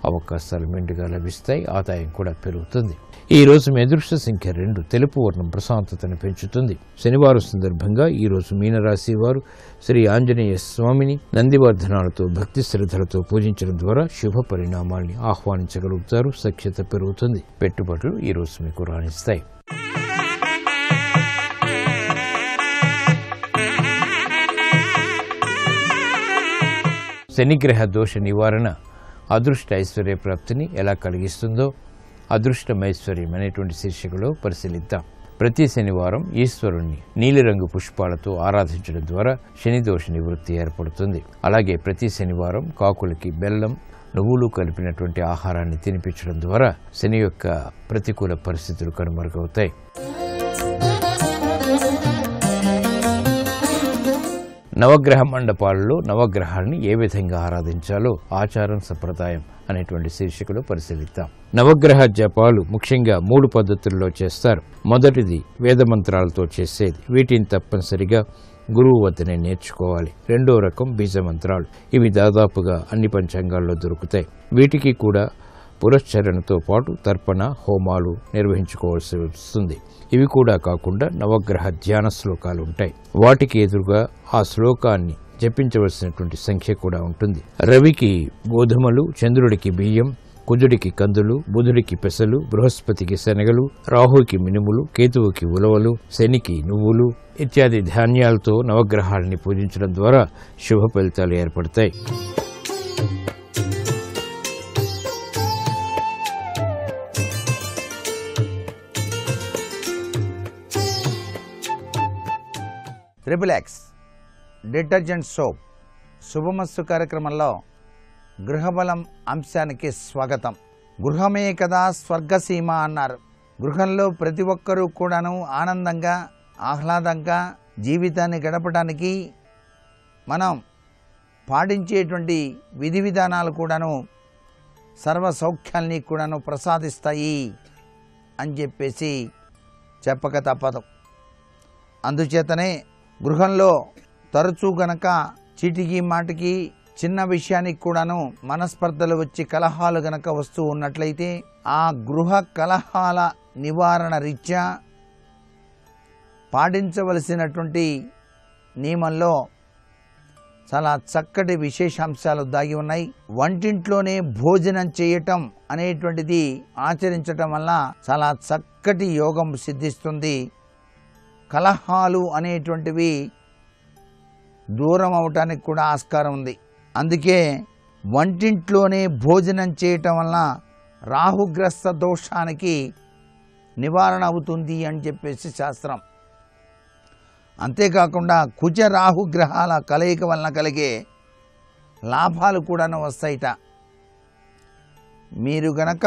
అవకాశాలు మెండుగా లభిస్తాయి. ఆదాయం కూడా పెరుగుతుంది. ఈ రోజు మీ అదృష్ట సంఖ్య 2. తెలుపు వర్ణం ప్రశాంతతను పెంచుతుంది. శనివారం సందర్భంగా ఈ రోజు మీనరాశి వారు శ్రీ ఆంజనేయ స్వామిని నందివర్ధనాలతో భక్తి శ్రద్ధలతో పూజించడం ద్వారా శుభ పరిణామాల్ని ఆహ్వానించగలుగుతారు. సఖ్యత పెరుగుతుంది. పెట్టుబడులు ఈ రోజు మీకు రాణిస్తాయి. శనిగ్రహ దోష నివారణ అదృష్ట ఐశ్వర్య ప్రాప్తిని ఎలా కలిగిస్తుందో అదృష్టమైశ్వర్యం అనేటువంటి శీర్షికలో పరిశీలిద్దాం. ప్రతి శనివారం ఈశ్వరుణ్ణి నీలిరంగు పుష్పాలతో ఆరాధించడం ద్వారా శని దోష నివృత్తి ఏర్పడుతుంది. అలాగే ప్రతి శనివారం కాకులకి బెల్లం, నువ్వులు కలిపినటువంటి ఆహారాన్ని తినిపించడం ద్వారా శని యొక్క ప్రతికూల పరిస్థితులు కనుమరుగవుతాయి. నవగ్రహ మండపాలలో నవగ్రహాన్ని ఏ విధంగా ఆరాధించాలో ఆచారం సంప్రదాయం అనేటువంటి శీర్షికలో పరిశీలిద్దాం. నవగ్రహ జపాలు ముఖ్యంగా 3 పద్ధతుల్లో చేస్తారు. మొదటిది వేదమంత్రాలతో చేసేది. వీటిని తప్పనిసరిగా గురువు వద్దనే నేర్చుకోవాలి. రెండో రకం బీజ మంత్రాలు. ఇవి దాదాపుగా అన్ని పంచాంగాల్లో దొరుకుతాయి. వీటికి కూడా పురశ్చరణతో పాటు తర్పణ హోమాలు నిర్వహించుకోవాల్సి వస్తుంది. ఇవి కూడా కాకుండా నవగ్రహ ధ్యాన శ్లోకాలు ఉంటాయి. వాటికి ఎదురుగా ఆ శ్లోకాన్ని జపించవలసినటువంటి సంఖ్య కూడా ఉంటుంది. రవికి గోధుమలు, చంద్రుడికి బియ్యం, కుజుడికి కందులు, బుధుడికి పెసలు, బృహస్పతికి శనగలు, రాహుకి మినుములు, కేతువుకి ఉలవలు, శనికి నువ్వులు ఇత్యాది ధాన్యాలతో నవగ్రహాలని పూజించడం ద్వారా శుభ ఫలితాలు ఏర్పడతాయి. XXX డిటర్జెంట్ సోప్ శుభమస్తు కార్యక్రమంలో గృహబలం అంశానికి స్వాగతం. గృహమే కదా స్వర్గసీమ అన్నారు. గృహంలో ప్రతి ఒక్కరూ కూడాను ఆనందంగా ఆహ్లాదంగా జీవితాన్ని గడపడానికి మనం పాటించేటువంటి విధి విధానాలు కూడాను సర్వ సౌఖ్యాల్ని కూడాను ప్రసాదిస్తాయి అని చెప్పేసి చెప్పక తప్పదు. అందుచేతనే గృహంలో తరచూ గనక చీటికి మాటికి చిన్న విషయానికి కూడాను మనస్పర్ధలు వచ్చి కలహాలు గనక వస్తూ ఉన్నట్లయితే ఆ గృహ కలహాల నివారణ రీత్యా పాటించవలసినటువంటి నియమంలో చాలా చక్కటి విశేషాంశాలు దాగి ఉన్నాయి. వంటింట్లోనే భోజనం చేయటం అనేటువంటిది ఆచరించటం వల్ల చాలా చక్కటి యోగం సిద్ధిస్తుంది. కలహాలు అనేటువంటివి దూరం అవటానికి కూడా ఆస్కారం ఉంది. అందుకే వంటింట్లోనే భోజనం చేయటం వల్ల రాహుగ్రస్త దోషానికి నివారణ అవుతుంది అని చెప్పేసి శాస్త్రం. అంతేకాకుండా కుజ రాహుగ్రహాల కలయిక వలన కలిగే లాభాలు కూడాను వస్తాయిట. మీరు గనక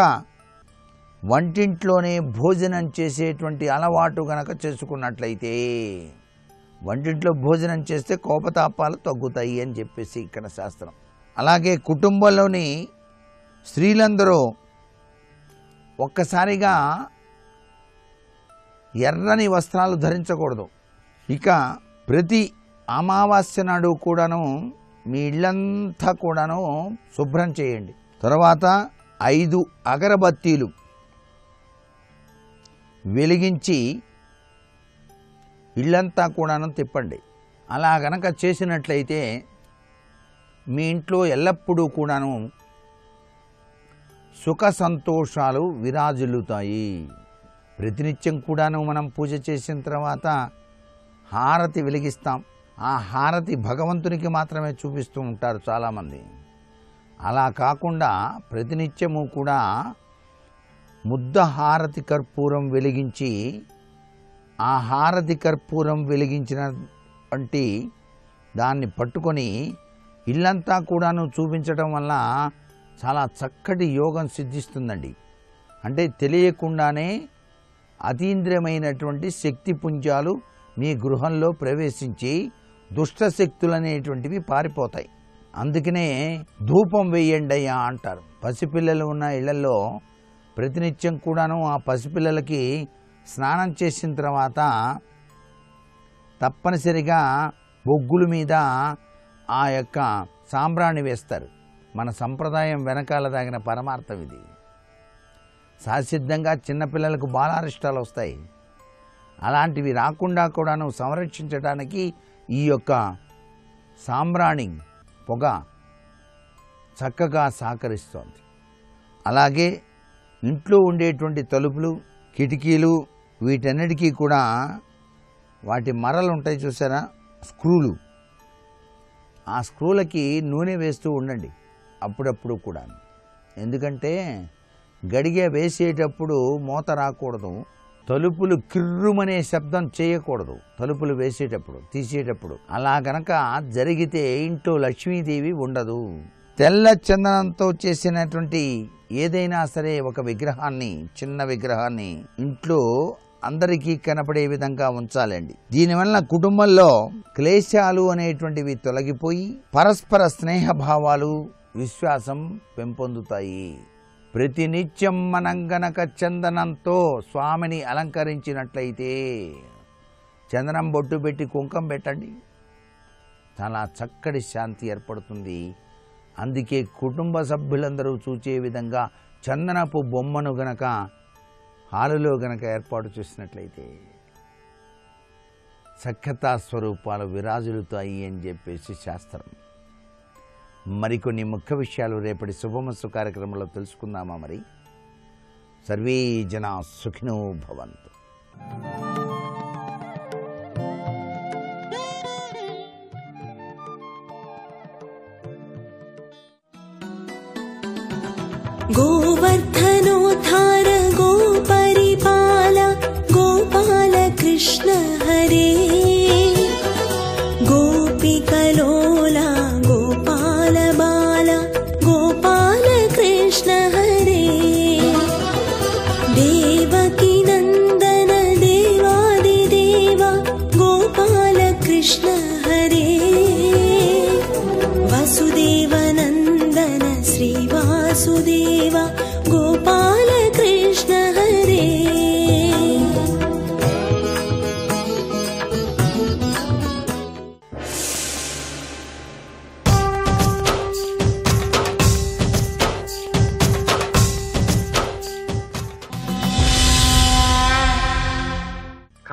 వంటింట్లోనే భోజనం చేసేటువంటి అలవాటు గనక చేసుకున్నట్లయితే వంటింట్లో భోజనం చేస్తే కోపతాపాలు తగ్గుతాయి అని చెప్పేసి ఇక్కడ శాస్త్రం. అలాగే కుటుంబంలోని స్త్రీలందరూ ఒక్కసారిగా ఎర్రని వస్త్రాలు ధరించకూడదు. ఇక ప్రతి అమావాస్య నాడు కూడాను మీ ఇళ్ళంతా కూడాను శుభ్రం చేయండి. తర్వాత 5 అగరబత్తీలు వెలిగించి ఇళ్ళంతా కూడాను తిప్పండి. అలా గనక చేసినట్లయితే మీ ఇంట్లో ఎల్లప్పుడూ కూడాను సుఖ సంతోషాలు విరాజిల్లుతాయి. ప్రతినిత్యం కూడాను మనం పూజ చేసిన తర్వాత హారతి వెలిగిస్తాం. ఆ హారతి భగవంతునికి మాత్రమే చూపిస్తూ ఉంటారు చాలామంది. అలా కాకుండా ప్రతినిత్యము కూడా ముద్ద హారతి కర్పూరం వెలిగించి ఆ హారతి కర్పూరం వెలిగించిన వంటి దాన్ని పట్టుకొని ఇల్లంతా కూడాను చూపించడం వల్ల చాలా చక్కటి యోగం సిద్ధిస్తుందండి. అంటే తెలియకుండానే అతీంద్రియమైనటువంటి శక్తి పుంజాలు మీ గృహంలో ప్రవేశించి దుష్టశక్తులు అనేటువంటివి పారిపోతాయి. అందుకనే ధూపం వేయండి అయ్యా అంటారు. పసిపిల్లలు ఉన్న ఇళ్లలో ప్రతినిత్యం కూడాను ఆ పసిపిల్లలకి స్నానం చేసిన తర్వాత తప్పనిసరిగా బొగ్గుల మీద ఆ యొక్క సాంబ్రాణి వేస్తారు. మన సంప్రదాయం వెనకాల దాగిన పరమార్థం ఇది. సహసిద్ధంగా చిన్నపిల్లలకు బాలారిష్టాలు వస్తాయి. అలాంటివి రాకుండా కూడాను సంరక్షించడానికి ఈ యొక్క సాంబ్రాణి పొగ చక్కగా సహకరిస్తోంది. అలాగే ఇంట్లో ఉండేటువంటి తలుపులు కిటికీలు వీటన్నిటికీ కూడా వాటి మరలు ఉంటాయి చూసారా, స్క్రూలు. ఆ స్క్రూలకి నూనె వేస్తూ ఉండండి అప్పుడప్పుడు కూడా. ఎందుకంటే గడిగ వేసేటప్పుడు మూత రాకూడదు. తలుపులు కిర్రుమనే శబ్దం చేయకూడదు తలుపులు వేసేటప్పుడు తీసేటప్పుడు. అలా గనక జరిగితే ఇంట్లో లక్ష్మీదేవి ఉండదు. తెల్ల చందనంతో చేసినటువంటి ఏదైనా సరే ఒక విగ్రహాన్ని, చిన్న విగ్రహాన్ని ఇంట్లో అందరికీ కనపడే విధంగా ఉంచాలండి. దీనివల్ల కుటుంబంలో క్లేశాలు అనేటువంటివి తొలగిపోయి పరస్పర స్నేహభావాలు విశ్వాసం పెంపొందుతాయి. ప్రతినిత్యం మనం గనక చందనంతో స్వామిని అలంకరించినట్లయితే చందనం బొట్టు పెట్టి కుంకం పెట్టండి, చాలా చక్కటి శాంతి ఏర్పడుతుంది. అందుకే కుటుంబ సభ్యులందరూ చూచే విధంగా చందనపు బొమ్మను గనక హాలులో గనక ఏర్పాటు చేసినట్లయితే సఖ్యతా స్వరూపాలు విరాజిల్లుతాయి అని చెప్పేసి శాస్త్రం. మరికొన్ని ముఖ్య విషయాలు రేపటి శుభమస్తు కార్యక్రమంలో తెలుసుకుందామా? మరి సర్వే జనా సుఖినో భవంతు. गोवर्धनोद्धार गोपरिपाल गोपाल कृष्ण हरे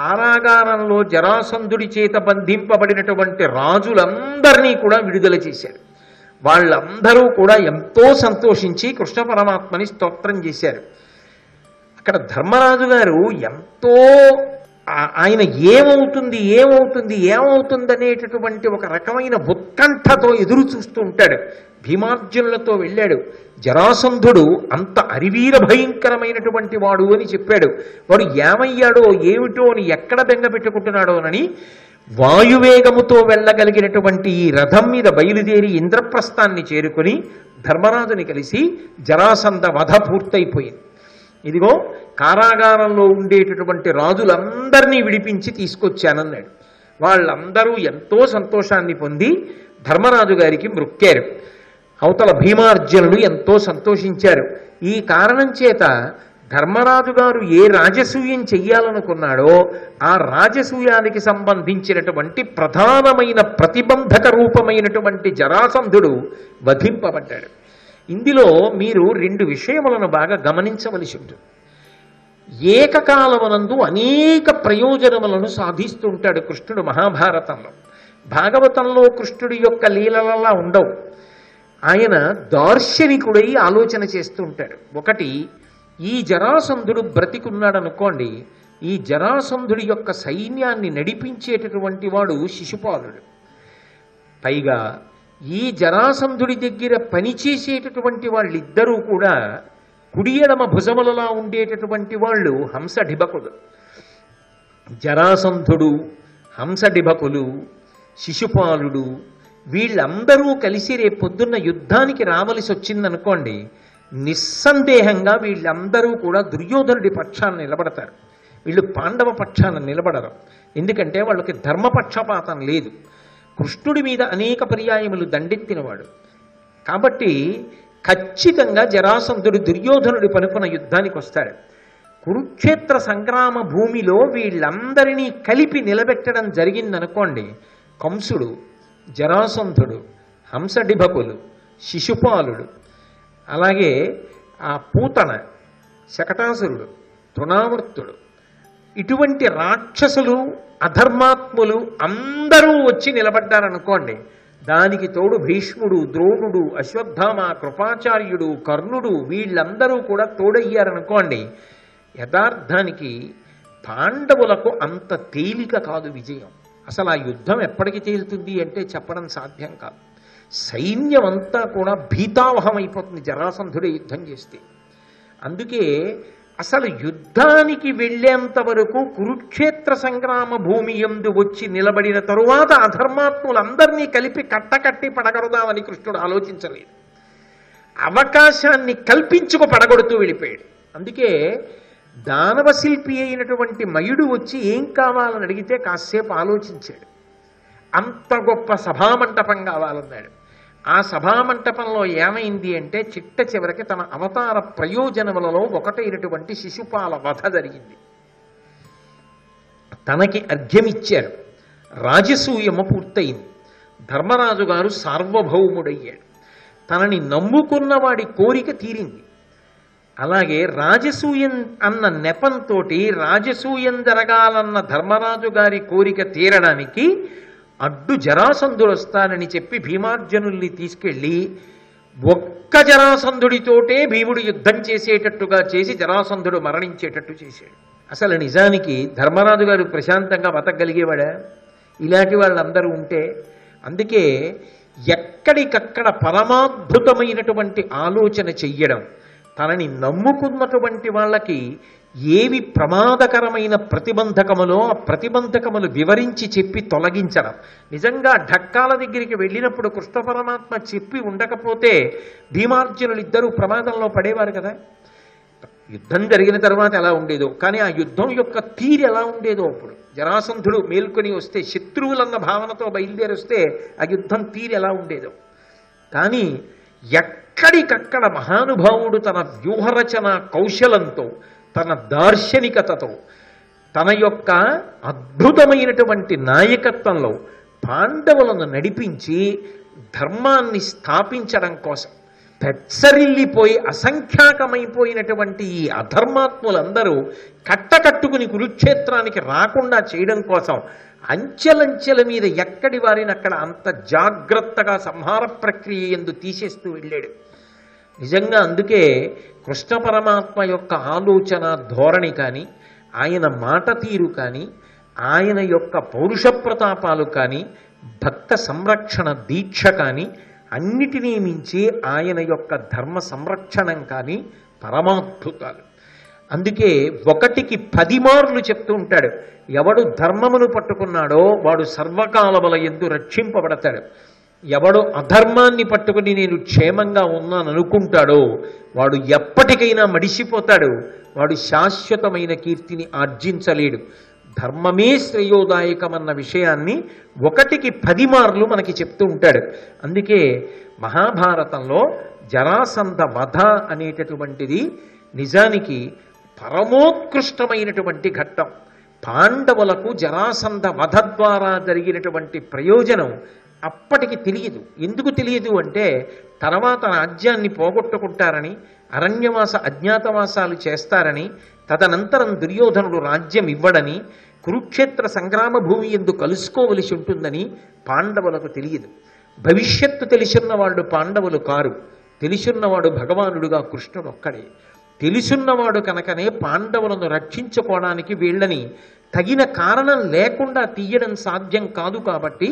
కారాగారంలో జరాసంధుడి చేత బంధింపబడినటువంటి రాజులందరినీ కూడా విడుదల చేశారు. వాళ్ళందరూ కూడా ఎంతో సంతోషించి కృష్ణ పరమాత్మని స్తోత్రం చేశారు. అక్కడ ధర్మరాజు గారు ఎంతో ఆయన ఏమవుతుంది అనేటటువంటి ఒక రకమైన ఉత్కంఠతో ఎదురు చూస్తూ ఉంటాడు. భీమార్జునులతో వెళ్ళాడు. జరాసంధుడు అంత అరివీర భయంకరమైనటువంటి వాడు అని చెప్పాడు. వాడు ఏమయ్యాడో ఏమిటో అని ఎక్కడ బెంగ పెట్టుకుంటున్నాడోనని వాయువేగముతో వెళ్ళగలిగినటువంటి ఈ రథం మీద బయలుదేరి ఇంద్రప్రస్థాన్ని చేరుకొని ధర్మరాజుని కలిసి జరాసంధ వధ పూర్తయిపోయింది. ఇదిగో కారాగారంలో ఉండేటటువంటి రాజులందరినీ విడిపించి తీసుకొచ్చానన్నాడు. వాళ్ళందరూ ఎంతో సంతోషాన్ని పొంది ధర్మరాజు గారికి మ్రొక్కారు. అవతల భీమార్జునుడు ఎంతో సంతోషించారు. ఈ కారణం చేత ధర్మరాజు గారు ఏ రాజసూయం చెయ్యాలనుకున్నాడో ఆ రాజసూయానికి సంబంధించినటువంటి ప్రధానమైన ప్రతిబంధక రూపమైనటువంటి జరాసంధుడు వధింపబడ్డాడు. ఇందులో మీరు 2 విషయములను బాగా గమనించవలసి ఉంటుంది. ఏకకాలమునందు అనేక ప్రయోజనములను సాధిస్తూ ఉంటాడు కృష్ణుడు మహాభారతంలో. భాగవతంలో కృష్ణుడి యొక్క లీలలలా ఉండవు. ఆయన దార్శనికుడై ఆలోచన చేస్తూ ఉంటాడు. ఒకటి, ఈ జరాసంధుడు బ్రతికున్నాడు అనుకోండి, ఈ జరాసంధుడి యొక్క సైన్యాన్ని నడిపించేటటువంటి వాడు శిశుపాలుడు. పైగా ఈ జరాసంధుడి దగ్గర పనిచేసేటటువంటి వాళ్ళిద్దరూ కూడా కుడి ఎడమ భుజములలా ఉండేటటువంటి వాళ్ళు హంసడిభకులు. జరాసంధుడు, హంసడిభకులు, శిశుపాలుడు వీళ్ళందరూ కలిసి రేపొద్దున్న యుద్ధానికి రావలసి వచ్చిందనుకోండి, నిస్సందేహంగా వీళ్ళందరూ కూడా దుర్యోధనుడి పక్షాన నిలబడతారు. వీళ్ళు పాండవ పక్షాన నిలబడరు. ఎందుకంటే వాళ్ళకి ధర్మపక్షపాతం లేదు. కృష్ణుడి మీద అనేక పర్యాయములు దండెత్తినవాడు కాబట్టి ఖచ్చితంగా జరాసంధుడు దుర్యోధనుడి పనుకున్న యుద్ధానికి వస్తాడు. కురుక్షేత్ర సంగ్రామ భూమిలో వీళ్ళందరినీ కలిపి నిలబెట్టడం జరిగిందనుకోండి, కంసుడు, జరాసంధుడు, హంసడిభకులు, శిశుపాలుడు, అలాగే ఆ పూతన, శకటాసురుడు, తృణావర్తుడు, ఇటువంటి రాక్షసులు అధర్మాత్ములు అందరూ వచ్చి నిలబడ్డారనుకోండి, దానికి తోడు భీష్ముడు, ద్రోణుడు, అశ్వత్థామ, కృపాచార్యుడు, కర్ణుడు వీళ్ళందరూ కూడా తోడయ్యారనుకోండి, యథార్థానికి పాండవులకు అంత తేలిక కాదు విజయం. అసలు ఆ యుద్ధం ఎప్పటికి తేలుతుంది అంటే చెప్పడం సాధ్యం కాదు. సైన్యం అంతా కూడా భీతావహమైపోతుంది జరాసంధుడే యుద్ధం చేస్తే. అందుకే అసలు యుద్ధానికి వెళ్ళేంత వరకు కురుక్షేత్ర సంగ్రామ భూమి యందు వచ్చి నిలబడిన తరువాత అధర్మాత్ములందరినీ కలిపి కట్టకట్టి పడగొడదామని కృష్ణుడు ఆలోచించలేదు. అవకాశాన్ని కల్పించుకు పడగొడుతూ వెళ్ళిపోయాడు. అందుకే దానవ శిల్పి అయినటువంటి మయుడు వచ్చి ఏం కావాలని అడిగితే కాసేపు ఆలోచించాడు. అంత గొప్ప సభామంటపం కావాలన్నాడు. ఆ సభామంటపంలో ఏమైంది అంటే చిట్ట చివరికి తన అవతార ప్రయోజనములలో ఒకటైనటువంటి శిశుపాల వధ జరిగింది. తనకి అర్ఘ్యమిచ్చారు. రాజసూయము పూర్తయింది. ధర్మరాజు గారు సార్వభౌముడయ్యాడు. తనని నమ్ముకున్న వాడి కోరిక తీరింది. అలాగే రాజసూయం అన్న నెపంతో రాజసూయం జరగాలన్న ధర్మరాజు గారి కోరిక తీరడానికి అడ్డు జరాసంధుడు వస్తానని చెప్పి భీమార్జునుల్ని తీసుకెళ్ళి ఒక్క జరాసంధుడితోటే భీముడు యుద్ధం చేసేటట్టుగా చేసి జరాసంధుడు మరణించేటట్టు చేశాడు. అసలు నిజానికి ధర్మరాజు గారు ప్రశాంతంగా బతకగలిగేవాడా ఇలాంటి వాళ్ళందరూ ఉంటే? అందుకే ఎక్కడికక్కడ పరమాద్భుతమైనటువంటి ఆలోచన చెయ్యడం, తనని నమ్ముకున్నటువంటి వాళ్ళకి ఏవి ప్రమాదకరమైన ప్రతిబంధకములో ఆ ప్రతిబంధకములు వివరించి చెప్పి తొలగించడం. నిజంగా ఢక్కాల దగ్గరికి వెళ్ళినప్పుడు కృష్ణ పరమాత్మ చెప్పి ఉండకపోతే భీమార్జునులు ఇద్దరూ ప్రమాదంలో పడేవారు కదా. యుద్ధం జరిగిన తర్వాత ఎలా ఉండేదో, కానీ ఆ యుద్ధం యొక్క తీరు ఎలా ఉండేదో అప్పుడు జరాసంధుడు మేల్కొని వస్తే, శత్రువులన్న భావనతో బయలుదేరి వస్తే ఆ యుద్ధం తీరు ఎలా ఉండేదో. కానీ ఎక్కడికక్కడ మహానుభావుడు తన వ్యూహరచన కౌశలంతో, తన దార్శనికతతో, తన యొక్క అద్భుతమైనటువంటి నాయకత్వంలో పాండవులను నడిపించి ధర్మాన్ని స్థాపించడం కోసం పెచ్చరిల్లిపోయి అసంఖ్యాకమైపోయినటువంటి ఈ అధర్మాత్ములందరూ కట్టకట్టుకుని కురుక్షేత్రానికి రాకుండా చేయడం కోసం అంచెలంచెల మీద ఎక్కడి వారిని అక్కడ అంత జాగ్రత్తగా సంహార ప్రక్రియ యందు తీసేస్తూ వెళ్ళాడు. నిజంగా అందుకే కృష్ణ పరమాత్మ యొక్క ఆలోచన ధోరణి కానీ, ఆయన మాట తీరు కానీ, ఆయన యొక్క పౌరుష ప్రతాపాలు కానీ, భక్త సంరక్షణ దీక్ష కానీ, అన్నిటినీ మించి ఆయన యొక్క ధర్మ సంరక్షణం కానీ పరమాద్భుతాలు. అందుకే 1కి 10 మార్లు చెప్తూ ఉంటాడు, ఎవడు ధర్మమును పట్టుకున్నాడో వాడు సర్వకాలముల యందు రక్షింపబడతాడు, ఎవడు అధర్మాన్ని పట్టుకుని నేను క్షేమంగా ఉన్నాను అనుకుంటాడో వాడు ఎప్పటికైనా మడిసిపోతాడు, వాడు శాశ్వతమైన కీర్తిని ఆర్జించలేడు. ధర్మమే శ్రేయోదాయకమన్న విషయాన్ని 1కి 10 మార్లు మనకి చెప్తూ ఉంటాడు. అందుకే మహాభారతంలో జరాసంధ వధ అనేటటువంటిది నిజానికి పరమోత్కృష్టమైనటువంటి ఘట్టం. పాండవులకు జరాసంధ వధ ద్వారా జరిగినటువంటి ప్రయోజనం అప్పటికి తెలియదు. ఎందుకు తెలియదు అంటే తర్వాత రాజ్యాన్ని పోగొట్టుకుంటారని, అరణ్యవాస అజ్ఞాతవాసాలు చేస్తారని, తదనంతరం దుర్యోధనుడు రాజ్యం ఇవ్వడని, కురుక్షేత్ర సంగ్రామ భూమి ఎందు కలుసుకోవలసి ఉంటుందని పాండవులకు తెలియదు. భవిష్యత్తు తెలిసున్నవాడు పాండవులు కారు, తెలిసున్నవాడు భగవానుడుగా కృష్ణుడు ఒక్కడే. తెలుసున్నవాడు కనుకనే పాండవులను రక్షించుకోవడానికి వీళ్ళని తగిన కారణం లేకుండా తీయడం సాధ్యం కాదు. కాబట్టి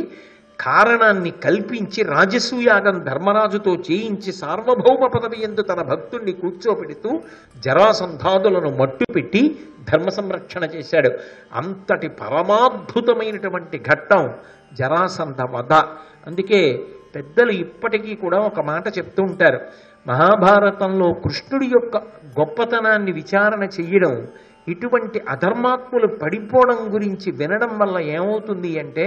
కారణాన్ని కల్పించి రాజసూయాగం ధర్మరాజుతో చేయించి సార్వభౌమ పదవి యందు తన భక్తుణ్ణి కూర్చోపెడుతూ జరాసంధాదులను మట్టుపెట్టి ధర్మ సంరక్షణ చేశాడు. అంతటి పరమాద్భుతమైనటువంటి ఘట్టం జరాసంధ వధ. అందుకే పెద్దలు ఇప్పటికీ కూడా ఒక మాట చెప్తూ ఉంటారు, మహాభారతంలో కృష్ణుడి యొక్క గొప్పతనాన్ని విచారణ చెయ్యడం, ఇటువంటి అధర్మాత్ములు పడిపోవడం గురించి వినడం వల్ల ఏమవుతుంది అంటే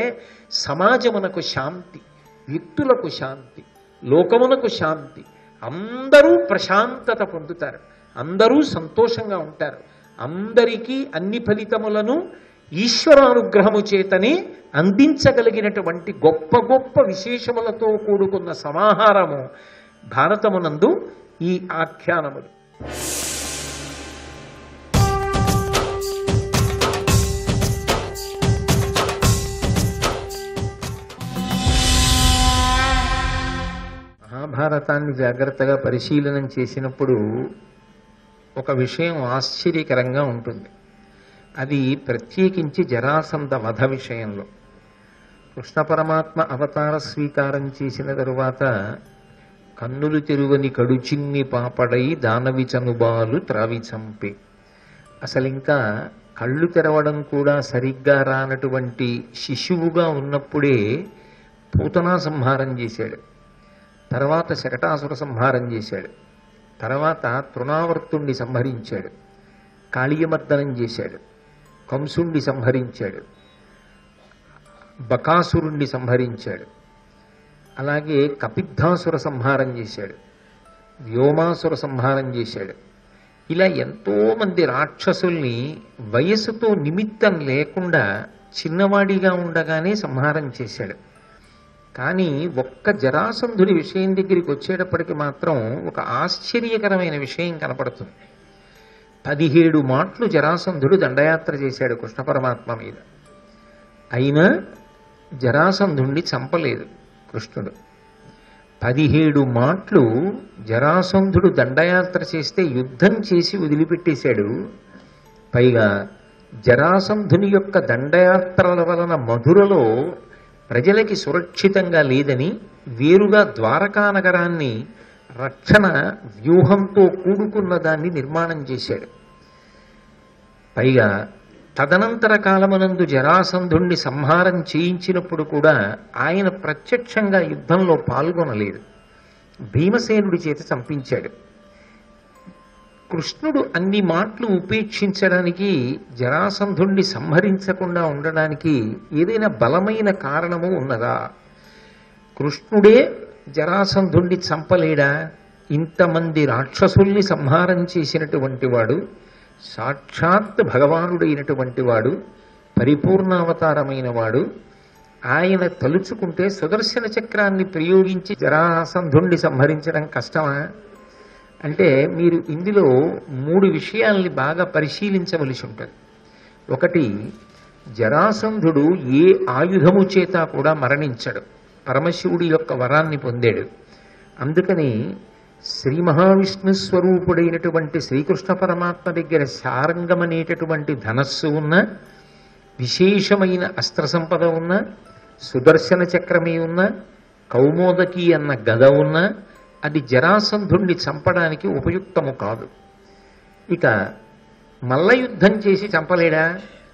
సమాజమునకు శాంతి, వ్యక్తులకు శాంతి, లోకమునకు శాంతి, అందరూ ప్రశాంతత పొందుతారు, అందరూ సంతోషంగా ఉంటారు. అందరికీ అన్ని ఫలితములను ఈశ్వరానుగ్రహము చేతనే అందించగలిగినటువంటి గొప్ప గొప్ప విశేషములతో కూడుకున్న సమాహారము భారతమునందు ఈ ఆఖ్యానములు. మహాభారతాన్ని జాగ్రత్తగా పరిశీలనం చేసినప్పుడు ఒక విషయం ఆశ్చర్యకరంగా ఉంటుంది. అది ప్రత్యేకించి జరాసంధ వధ విషయంలో. కృష్ణ పరమాత్మ అవతార స్వీకారం చేసిన తరువాత కన్నులు తెరువని కడుచిన్ని పాపడై దానవి చనుబాలు త్రావి చంపే, అసలు ఇంకా కళ్ళు తెరవడం కూడా సరిగ్గా రానటువంటి శిశువుగా ఉన్నప్పుడే పూతనా సంహారం చేశాడు, తర్వాత శకటాసుర సంహారం చేశాడు, తర్వాత తృణావర్తుణ్ణి సంహరించాడు, కాళీయమర్దనం చేశాడు, కంసుణ్ణి సంహరించాడు, బకాసురుణ్ణి సంహరించాడు, అలాగే కపిద్ధాసుర సంహారం చేశాడు, వ్యోమాసుర సంహారం చేశాడు. ఇలా ఎంతోమంది రాక్షసుల్ని వయసుతో నిమిత్తం లేకుండా చిన్నవాడిగా ఉండగానే సంహారం చేశాడు. కానీ ఒక్క జరాసంధుడి విషయం దగ్గరికి వచ్చేటప్పటికి మాత్రం ఒక ఆశ్చర్యకరమైన విషయం కనపడుతుంది. 17 మాట్లు జరాసంధుడు దండయాత్ర చేశాడు కృష్ణ పరమాత్మ మీద. అయినా జరాసంధుణ్ణి చంపలేదు కృష్ణుడు. 17 మాట్లు జరాసంధుడు దండయాత్ర చేస్తే యుద్ధం చేసి వదిలిపెట్టేశాడు. పైగా జరాసంధుని యొక్క దండయాత్రల వలన మధురలో ప్రజలకి సురక్షితంగా లేదని వేరుగా ద్వారకా నగరాన్ని రక్షణ వ్యూహంతో కూడుకున్న దాన్ని నిర్మాణం చేశాడు. పైగా తదనంతర కాలమునందు జరాసంధుణ్ణి సంహారం చేయించినప్పుడు కూడా ఆయన ప్రత్యక్షంగా యుద్ధంలో పాల్గొనలేదు, భీమసేనుడి చేత చంపించాడు. కృష్ణుడు అన్ని మాటలు ఉపేక్షించడానికి, జరాసంధుణ్ణి సంహరించకుండా ఉండడానికి ఏదైనా బలమైన కారణము ఉన్నదా? కృష్ణుడే జరాసంధుణ్ణి చంపలేడా? ఇంతమంది రాక్షసుల్ని సంహారం చేసినటువంటి వాడు, సాక్షాత్ భగవానుడైనటువంటి వాడు, పరిపూర్ణావతారమైన వాడు, ఆయన తలుచుకుంటే సుదర్శన చక్రాన్ని ప్రయోగించి జరాసంధుణ్ణి సంహరించడం కష్టమా అంటే మీరు ఇందులో 3 విషయాల్ని బాగా పరిశీలించవలసి ఉంటుంది. ఒకటి, జరాసంధుడు ఏ ఆయుధము చేత కూడా మరణించడు, పరమశివుడి యొక్క వరాన్ని పొందాడు. అందుకని శ్రీ మహావిష్ణు స్వరూపుడైనటువంటి శ్రీకృష్ణ పరమాత్మ దగ్గర శారంగం అనేటటువంటి ధనస్సు ఉన్న, విశేషమైన అస్త్ర సంపద ఉన్న, సుదర్శన చక్రమే ఉన్న, కౌమోదకి అన్న గద ఉన్న, అది జరాసంధుణ్ణి చంపడానికి ఉపయుక్తము కాదు. ఇక మల్లయుద్ధం చేసి చంపలేడా?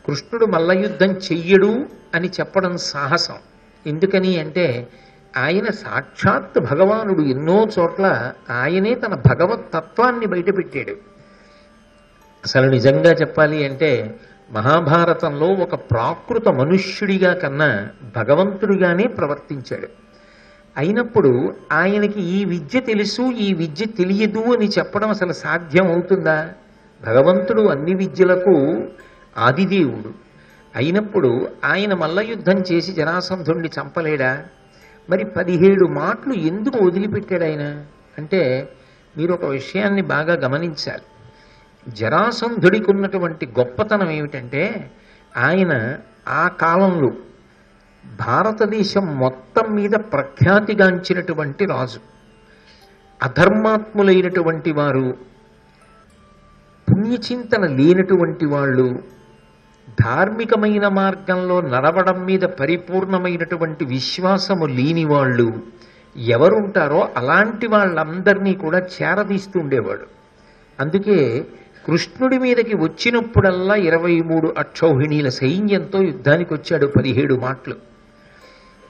కృష్ణుడు మల్లయుద్ధం చెయ్యడు అని చెప్పడం సాహసం. ఎందుకని అంటే ఆయన సాక్షాత్ భగవానుడు. ఎన్నో చోట్ల ఆయనే తన భగవత్ తత్వాన్ని బయటపెట్టాడు. అసలు నిజంగా చెప్పాలి అంటే మహాభారతంలో ఒక ప్రాకృత మనుష్యుడిగా కన్నా భగవంతుడిగానే ప్రవర్తించాడు. అయినప్పుడు ఆయనకి ఈ విద్య తెలుసు, ఈ విద్య తెలియదు అని చెప్పడం అసలు సాధ్యం అవుతుందా? భగవంతుడు అన్ని విద్యలకు ఆదిదేవుడు అయినప్పుడు ఆయన మల్లయుద్ధం చేసి జరాసంధుణ్ణి చంపలేడా? మరి 17 మాటలు ఎందుకు వదిలిపెట్టాడు ఆయన అంటే మీరు ఒక విషయాన్ని బాగా గమనించాలి. జరాసంధుడికి ఉన్నటువంటి గొప్పతనం ఏమిటంటే ఆయన ఆ కాలంలో భారతదేశం మొత్తం మీద ప్రఖ్యాతిగాంచినటువంటి రాజు. అధర్మాత్ములైనటువంటి వారు, పుణ్యచింతన లేనటువంటి వాళ్ళు, ధార్మికమైన మార్గంలో నడవడం మీద పరిపూర్ణమైనటువంటి విశ్వాసము లేని వాళ్ళు ఎవరుంటారో అలాంటి వాళ్ళందరినీ కూడా చేరదీస్తూ ఉండేవాడు. అందుకే కృష్ణుడి మీదకి వచ్చినప్పుడల్లా 23 అక్షౌహిణీల సైన్యంతో యుద్ధానికి వచ్చాడు. 17 మాటలు.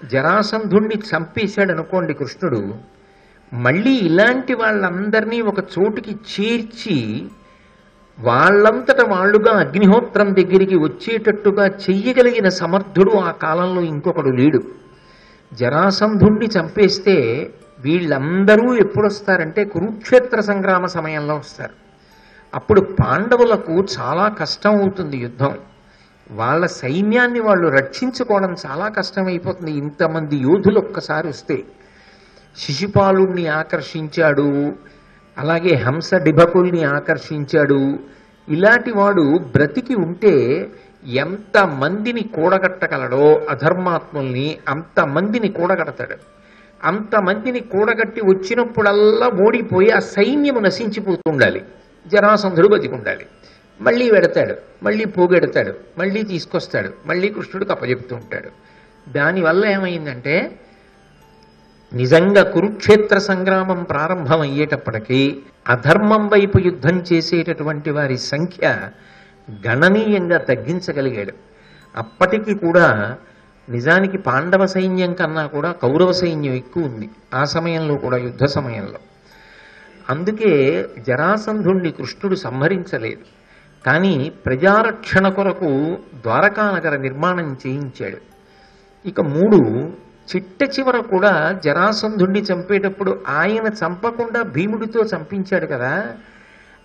జరాసంధుణ్ణి చంపేశాడు అనుకోండి కృష్ణుడు, మళ్ళీ ఇలాంటి వాళ్ళందరినీ ఒక చోటుకి చేర్చి వాళ్ళంతట వాళ్ళుగా అగ్నిహోత్రం దగ్గరికి వచ్చేటట్టుగా చెయ్యగలిగిన సమర్థుడు ఆ కాలంలో ఇంకొకడు లేడు. జరాసంధుణ్ణి చంపేస్తే వీళ్ళందరూ ఎప్పుడు వస్తారంటే కురుక్షేత్ర సంగ్రామ సమయంలో వస్తారు. అప్పుడు పాండవులకు చాలా కష్టం అవుతుంది యుద్ధం. వాళ్ళ సైన్యాన్ని వాళ్ళు రక్షించుకోవడం చాలా కష్టమైపోతుంది. ఇంతమంది యోధులు ఒక్కసారి వస్తే శిశుపాలుణ్ణి ఆకర్షించాడు, అలాగే హంస డిభకుల్ని ఆకర్షించాడు. ఇలాంటి వాడు బ్రతికి ఉంటే ఎంతమందిని కూడగట్టగలడో అధర్మాత్ముల్ని అంతమందిని కూడగడతాడు. అంతమందిని కూడగట్టి వచ్చినప్పుడల్లా ఓడిపోయి ఆ సైన్యము నశించిపోతూ ఉండాలి. జరాసంధుడు బతికుండాలి. మళ్ళీ వెడతాడు, మళ్ళీ పోగెడతాడు, మళ్ళీ తీసుకొస్తాడు, మళ్ళీ కృష్ణుడికి అప్పచెప్తూ ఉంటాడు. దానివల్ల ఏమైందంటే నిజంగా కురుక్షేత్ర సంగ్రామం ప్రారంభం అయ్యేటప్పటికీ అధర్మం వైపు యుద్ధం చేసేటటువంటి వారి సంఖ్య గణనీయంగా తగ్గించగలిగాడు. అప్పటికి కూడా నిజానికి పాండవ సైన్యం కన్నా కూడా కౌరవ సైన్యం ఎక్కువ ఉంది ఆ సమయంలో కూడా, యుద్ధ సమయంలో. అందుకే జరాసంధుణ్ణి కృష్ణుడు సంహరించలేదు. కానీ ప్రజారక్షణ కొరకు ద్వారకానగర నిర్మాణం చేయించాడు. ఇక 3, చిట్ట చివర కూడా జరాసంధుణ్ణి చంపేటప్పుడు ఆయన చంపకుండా భీముడితో చంపించాడు కదా.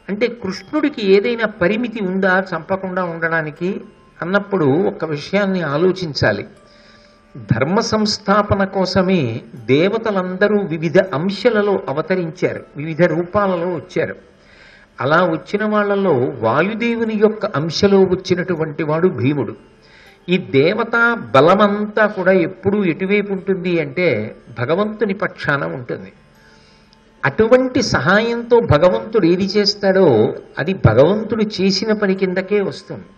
అంటే కృష్ణుడికి ఏదైనా పరిమితి ఉందా చంపకుండా ఉండడానికి అన్నప్పుడు ఒక విషయాన్ని ఆలోచించాలి. ధర్మ సంస్థాపన కోసమే దేవతలందరూ వివిధ అంశాలలో అవతరించారు, వివిధ రూపాలలో వచ్చారు. అలా వచ్చిన వాళ్ళలో వాయుదేవుని యొక్క అంశలో వచ్చినటువంటి వాడు భీముడు. ఈ దేవతా బలమంతా కూడా ఎప్పుడూ ఎటువైపు ఉంటుంది అంటే భగవంతుని పక్షాన ఉంటుంది. అటువంటి సహాయంతో భగవంతుడు ఏది చేస్తాడో అది భగవంతుడు చేసిన పని కిందకే వస్తుంది.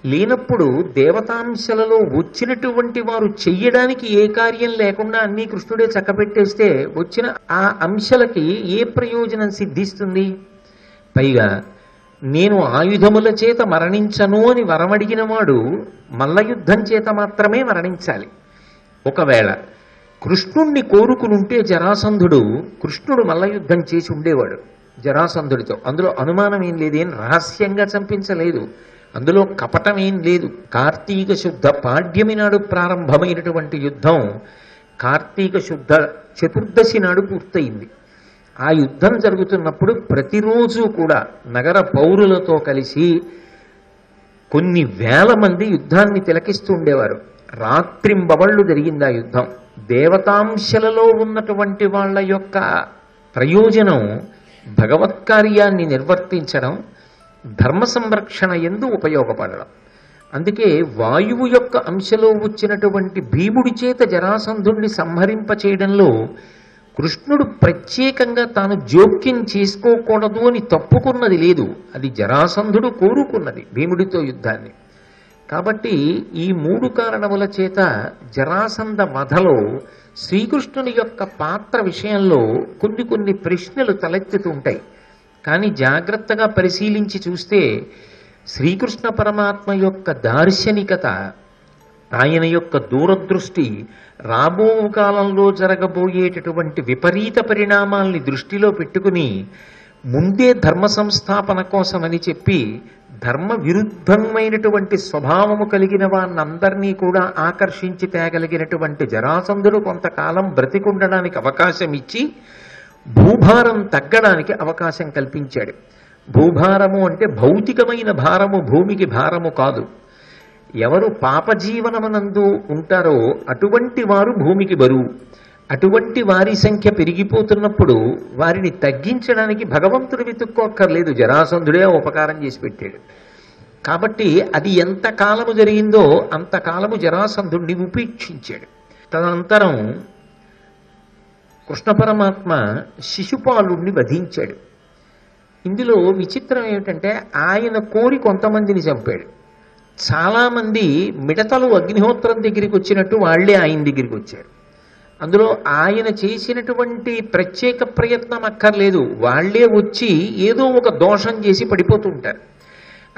లేనప్పుడు దేవతాంశలలో వచ్చినటువంటి వారు చెయ్యడానికి ఏ కార్యం లేకుండా అన్నీ కృష్ణుడే చక్కబెట్టేస్తే వచ్చిన ఆ అంశలకి ఏ ప్రయోజనం సిద్ధిస్తుంది? పైగా నేను ఆయుధముల చేత మరణించను అని వరమడిగిన వాడు మల్లయుద్ధం చేత మాత్రమే మరణించాలి. ఒకవేళ కృష్ణుణ్ణి కోరుకునుంటే జరాసంధుడు కృష్ణుడు మల్లయుద్ధం చేసి ఉండేవాడు జరాసంధుడితో. అందులో అనుమానం ఏం లేదు. ఏం రహస్యంగా చంపించలేదు, అందులో కపటం ఏం లేదు. కార్తీక శుద్ధ పాడ్యమి నాడు ప్రారంభమైనటువంటి యుద్ధం కార్తీక శుద్ధ చతుర్దశి నాడు పూర్తయింది. ఆ యుద్ధం జరుగుతున్నప్పుడు ప్రతిరోజు కూడా నగర పౌరులతో కలిసి కొన్ని వేల మంది యుద్ధాన్ని తిలకిస్తూ ఉండేవారు. రాత్రింబవళ్ళు జరిగింది ఆ యుద్ధం. దేవతాంశలలో ఉన్నటువంటి వాళ్ళ యొక్క ప్రయోజనం భగవత్కార్యాన్ని నిర్వర్తించడం, ధర్మ సంరక్షణ యందు ఉపయోగపడడం. అందుకే వాయువు యొక్క అంశలో వచ్చినటువంటి భీముడి చేత జరాసంధుణ్ణి సంహరింపచేయడంలో కృష్ణుడు ప్రత్యేకంగా తాను జోక్యం చేసుకోకూడదు అని తప్పుకున్నది లేదు. అది జరాసంధుడు కోరుకున్నది భీముడితో యుద్ధాన్ని. కాబట్టి ఈ 3 కారణముల చేత జరాసంధ వధలో శ్రీకృష్ణుని యొక్క పాత్ర విషయంలో కొన్ని ప్రశ్నలు తలెత్తుతుంటాయి. కానీ జాగ్రత్తగా పరిశీలించి చూస్తే శ్రీకృష్ణ పరమాత్మ యొక్క దార్శనికత, ఆయన యొక్క దూరదృష్టి, రాబో కాలంలో జరగబోయేటటువంటి విపరీత పరిణామాల్ని దృష్టిలో పెట్టుకుని ముందే ధర్మ సంస్థాపన కోసమని చెప్పి ధర్మ విరుద్ధమైనటువంటి స్వభావము కలిగిన వారినందరినీ కూడా ఆకర్షించి తేగలిగినటువంటి జరాసంధుడు కొంతకాలం బ్రతికుండడానికి అవకాశం ఇచ్చి భూభారం తగ్గడానికి అవకాశం కల్పించాడు. భూభారము అంటే భౌతికమైన భారము, భూమికి భారము కాదు. ఎవరు పాపజీవనమునందు ఉంటారో అటువంటి వారు భూమికి బరువు. అటువంటి వారి సంఖ్య పెరిగిపోతున్నప్పుడు వారిని తగ్గించడానికి భగవంతుడు వెతుక్కోక్కర్లేదు, జరాసంధుడే ఉపకారం చేసి పెట్టాడు. కాబట్టి అది ఎంత కాలము జరిగిందో అంతకాలము జరాసంధుడిని ఉపేక్షించాడు. తదనంతరం కృష్ణ పరమాత్మ శిశుపాలుణ్ణి వధించాడు. ఇందులో విచిత్రం ఏమిటంటే ఆయన కోరి కొంతమందిని చంపాడు. చాలామంది మిడతలు అగ్నిహోత్రం దగ్గరికి వచ్చినట్టు వాళ్లే ఆయన దగ్గరికి వచ్చారు. అందులో ఆయన చేసినటువంటి ప్రత్యేక ప్రయత్నం అక్కర్లేదు, వాళ్లే వచ్చి ఏదో ఒక దోషం చేసి పడిపోతుంటారు.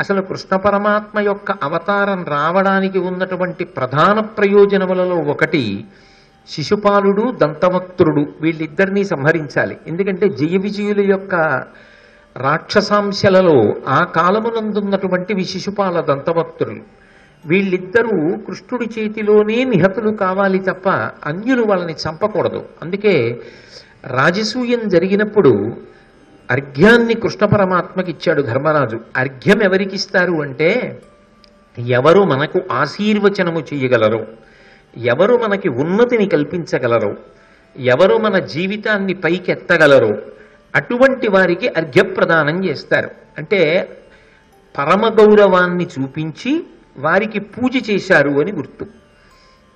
అసలు కృష్ణ పరమాత్మ యొక్క అవతారం రావడానికి ఉన్నటువంటి ప్రధాన ప్రయోజనములలో ఒకటి శిశుపాలుడు, దంతవక్త్రుడు, వీళ్ళిద్దరినీ సంహరించాలి. ఎందుకంటే జయ విజయుల యొక్క రాక్షసాంశలలో ఆ కాలమునందున్నటువంటి శిశుపాల దంతవక్త్రులు. వీళ్ళిద్దరూ కృష్ణుడి చేతిలోనే నిహతులు కావాలి తప్ప అన్యులు వాళ్ళని చంపకూడదు. అందుకే రాజసూయం జరిగినప్పుడు అర్ఘ్యాన్ని కృష్ణ పరమాత్మకి ఇచ్చాడు ధర్మరాజు. అర్ఘ్యం ఎవరికి ఇస్తారు అంటే ఎవరు మనకు ఆశీర్వచనము చేయగలరో, ఎవరు మనకి ఉన్నతిని కల్పించగలరో, ఎవరు మన జీవితాన్ని పైకెత్తగలరో అటువంటి వారికి అర్ఘ్యప్రదానం చేస్తారు. అంటే పరమ గౌరవాన్ని చూపించి వారికి పూజ చేశారు అని గుర్తు.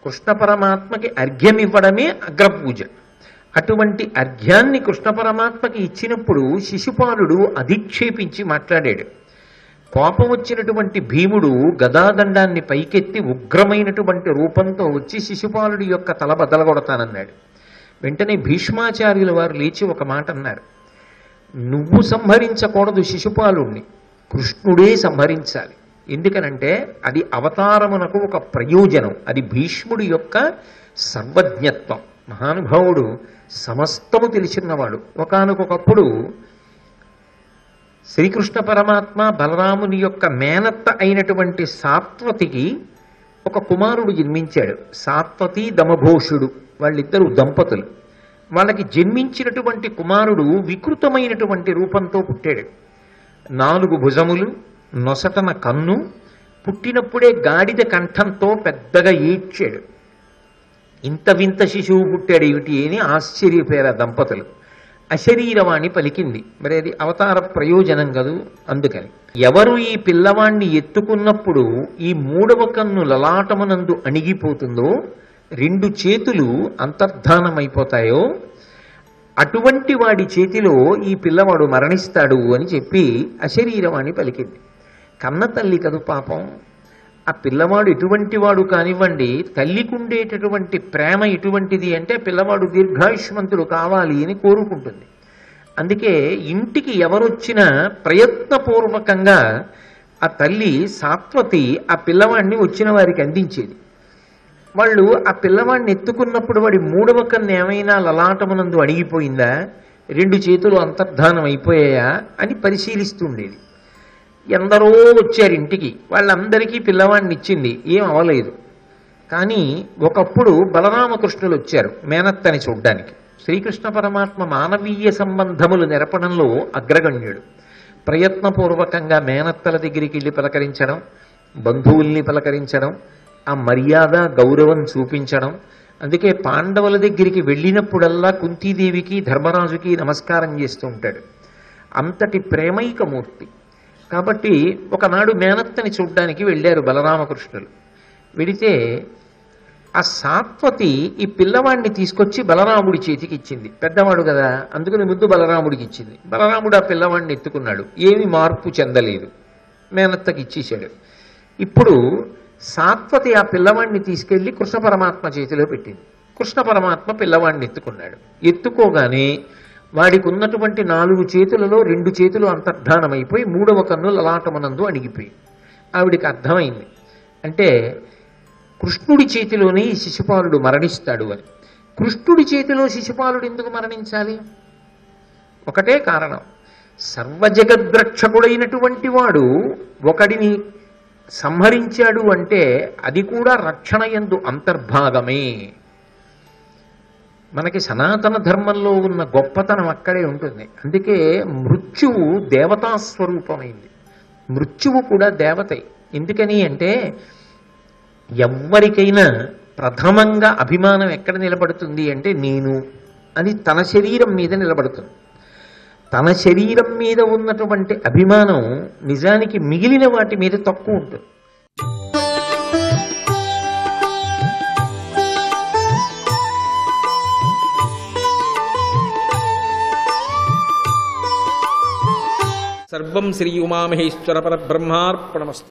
కృష్ణ పరమాత్మకి అర్ఘ్యం ఇవ్వడమే అగ్రపూజ. అటువంటి అర్ఘ్యాన్ని కృష్ణ పరమాత్మకి ఇచ్చినప్పుడు శిశుపాలుడు అధిక్షేపించి మాట్లాడాడు. కోపం వచ్చినటువంటి భీముడు గదాదండాన్ని పైకెత్తి ఉగ్రమైనటువంటి రూపంతో వచ్చి శిశుపాలుడి యొక్క తల బద్దలగొడతానన్నాడు. వెంటనే భీష్మాచార్యుల వారు లేచి ఒక మాట అన్నారు, నువ్వు సంహరించకూడదు శిశుపాలుణ్ణి, కృష్ణుడే సంహరించాలి. ఎందుకనంటే అది అవతారమునకు ఒక ప్రయోజనం, అది భీష్ముడి యొక్క సర్వజ్ఞత్వం. మహానుభావుడు సమస్తము తెలిసినవాడు. ఒకానొకప్పుడు శ్రీకృష్ణ పరమాత్మ బలరాముని యొక్క మేనత్త అయినటువంటి సాత్వతికి ఒక కుమారుడు జన్మించాడు. సాత్వతి దమఘోషుడు, వాళ్ళిద్దరూ దంపతులు. వాళ్ళకి జన్మించినటువంటి కుమారుడు వికృతమైనటువంటి రూపంతో పుట్టాడు. 4 భుజములు, నొసటన కన్ను, పుట్టినప్పుడే గాడిద కంఠంతో పెద్దగా ఏడ్చాడు. ఇంత వింత శిశువు పుట్టాడు ఏమిటి అని ఆశ్చర్యపోయారు దంపతులు. అశరీరవాణి పలికింది. మరి అది అవతార ప్రయోజనం కదూ, అందుకని ఎవరు ఈ పిల్లవాణ్ణి ఎత్తుకున్నప్పుడు ఈ 3వ కన్ను లలాటమునందు అణిగిపోతుందో, 2 చేతులు అంతర్ధానమైపోతాయో అటువంటి వాడి చేతిలో ఈ పిల్లవాడు మరణిస్తాడు అని చెప్పి అశరీరవాణి పలికింది. కన్న తల్లి కదు పాపం. ఆ పిల్లవాడు ఎటువంటి వాడు కానివ్వండి, తల్లికుండేటటువంటి ప్రేమ ఎటువంటిది అంటే పిల్లవాడు దీర్ఘాయుష్మంతుడు కావాలి అని కోరుకుంటుంది. అందుకే ఇంటికి ఎవరొచ్చినా ప్రయత్నపూర్వకంగా ఆ తల్లి సాత్వతి ఆ పిల్లవాడిని వచ్చిన వారికి అందించేది. వాళ్ళు ఆ పిల్లవాడిని ఎత్తుకున్నప్పుడు వాడి 3వ కన్ను ఏమైనా లలాటమునందు అణిగిపోయిందా, 2 చేతులు అంతర్ధానం అయిపోయాయా అని పరిశీలిస్తుండేది. ఎందరో వచ్చారు ఇంటికి, వాళ్ళందరికీ పిల్లవాడిని ఇచ్చింది, ఏం అవలేదు. కానీ ఒకప్పుడు బలరామకృష్ణులు వచ్చారు మేనత్తని చూడ్డానికి. శ్రీకృష్ణ పరమాత్మ మానవీయ సంబంధములు నెరపడంలో అగ్రగణ్యుడు. ప్రయత్నపూర్వకంగా మేనత్తల దగ్గరికి వెళ్ళి పలకరించడం, బంధువుల్ని పలకరించడం, ఆ మర్యాద గౌరవం చూపించడం. అందుకే పాండవుల దగ్గరికి వెళ్ళినప్పుడల్లా కుంతీదేవికి ధర్మరాజుకి నమస్కారం చేస్తూ ఉంటాడు. అంతటి ప్రేమైకమూర్తి. కాబట్టి ఒకనాడు మేనత్తని చూడ్డానికి వెళ్ళారు బలరామకృష్ణులు. వెడితే ఆ సాత్వతి ఈ పిల్లవాడిని తీసుకొచ్చి బలరాముడి చేతికి ఇచ్చింది. పెద్దవాడు కదా, అందుకని ముద్దు బలరాముడికి ఇచ్చింది. బలరాముడు ఆ పిల్లవాడిని ఎత్తుకున్నాడు. ఏమి మార్పు చెందలేదు, మేనత్తకి ఇచ్చేశాడు. ఇప్పుడు సాత్వతి ఆ పిల్లవాడిని తీసుకెళ్లి కృష్ణ పరమాత్మ చేతిలో పెట్టింది. కృష్ణ పరమాత్మ పిల్లవాడిని ఎత్తుకున్నాడు. ఎత్తుకోగానే వాడికి ఉన్నటువంటి 4 చేతులలో 2 చేతులు అంతర్ధానమైపోయి 3వ కన్ను లలాటమనందు అణిగిపోయి ఆవిడికి అర్థమైంది. అంటే కృష్ణుడి చేతిలోనే ఈ శిశుపాలుడు మరణిస్తాడు అని. కృష్ణుడి చేతిలో శిశుపాలుడు ఎందుకు మరణించాలి? ఒకటే కారణం, సర్వజగద్రక్షకుడైనటువంటి వాడు ఒకడిని సంహరించాడు అంటే అది కూడా రక్షణ యందు అంతర్భాగమే. మనకి సనాతన ధర్మంలో ఉన్న గొప్పతనం అక్కడే ఉంటుంది. అందుకే మృత్యువు దేవతాస్వరూపమైంది. మృత్యువు కూడా దేవతే. ఎందుకని అంటే ఎవ్వరికైనా ప్రథమంగా అభిమానం ఎక్కడ నిలబడుతుంది అంటే నేను అని తన శరీరం మీద నిలబడుతుంది. తన శరీరం మీద ఉన్నటువంటి అభిమానం నిజానికి మిగిలిన వాటి మీద తక్కువ ఉంటుంది. సర్వం శ్రీ ఉమామహేశ్వర పరబ్రహ్మార్పణమస్తు.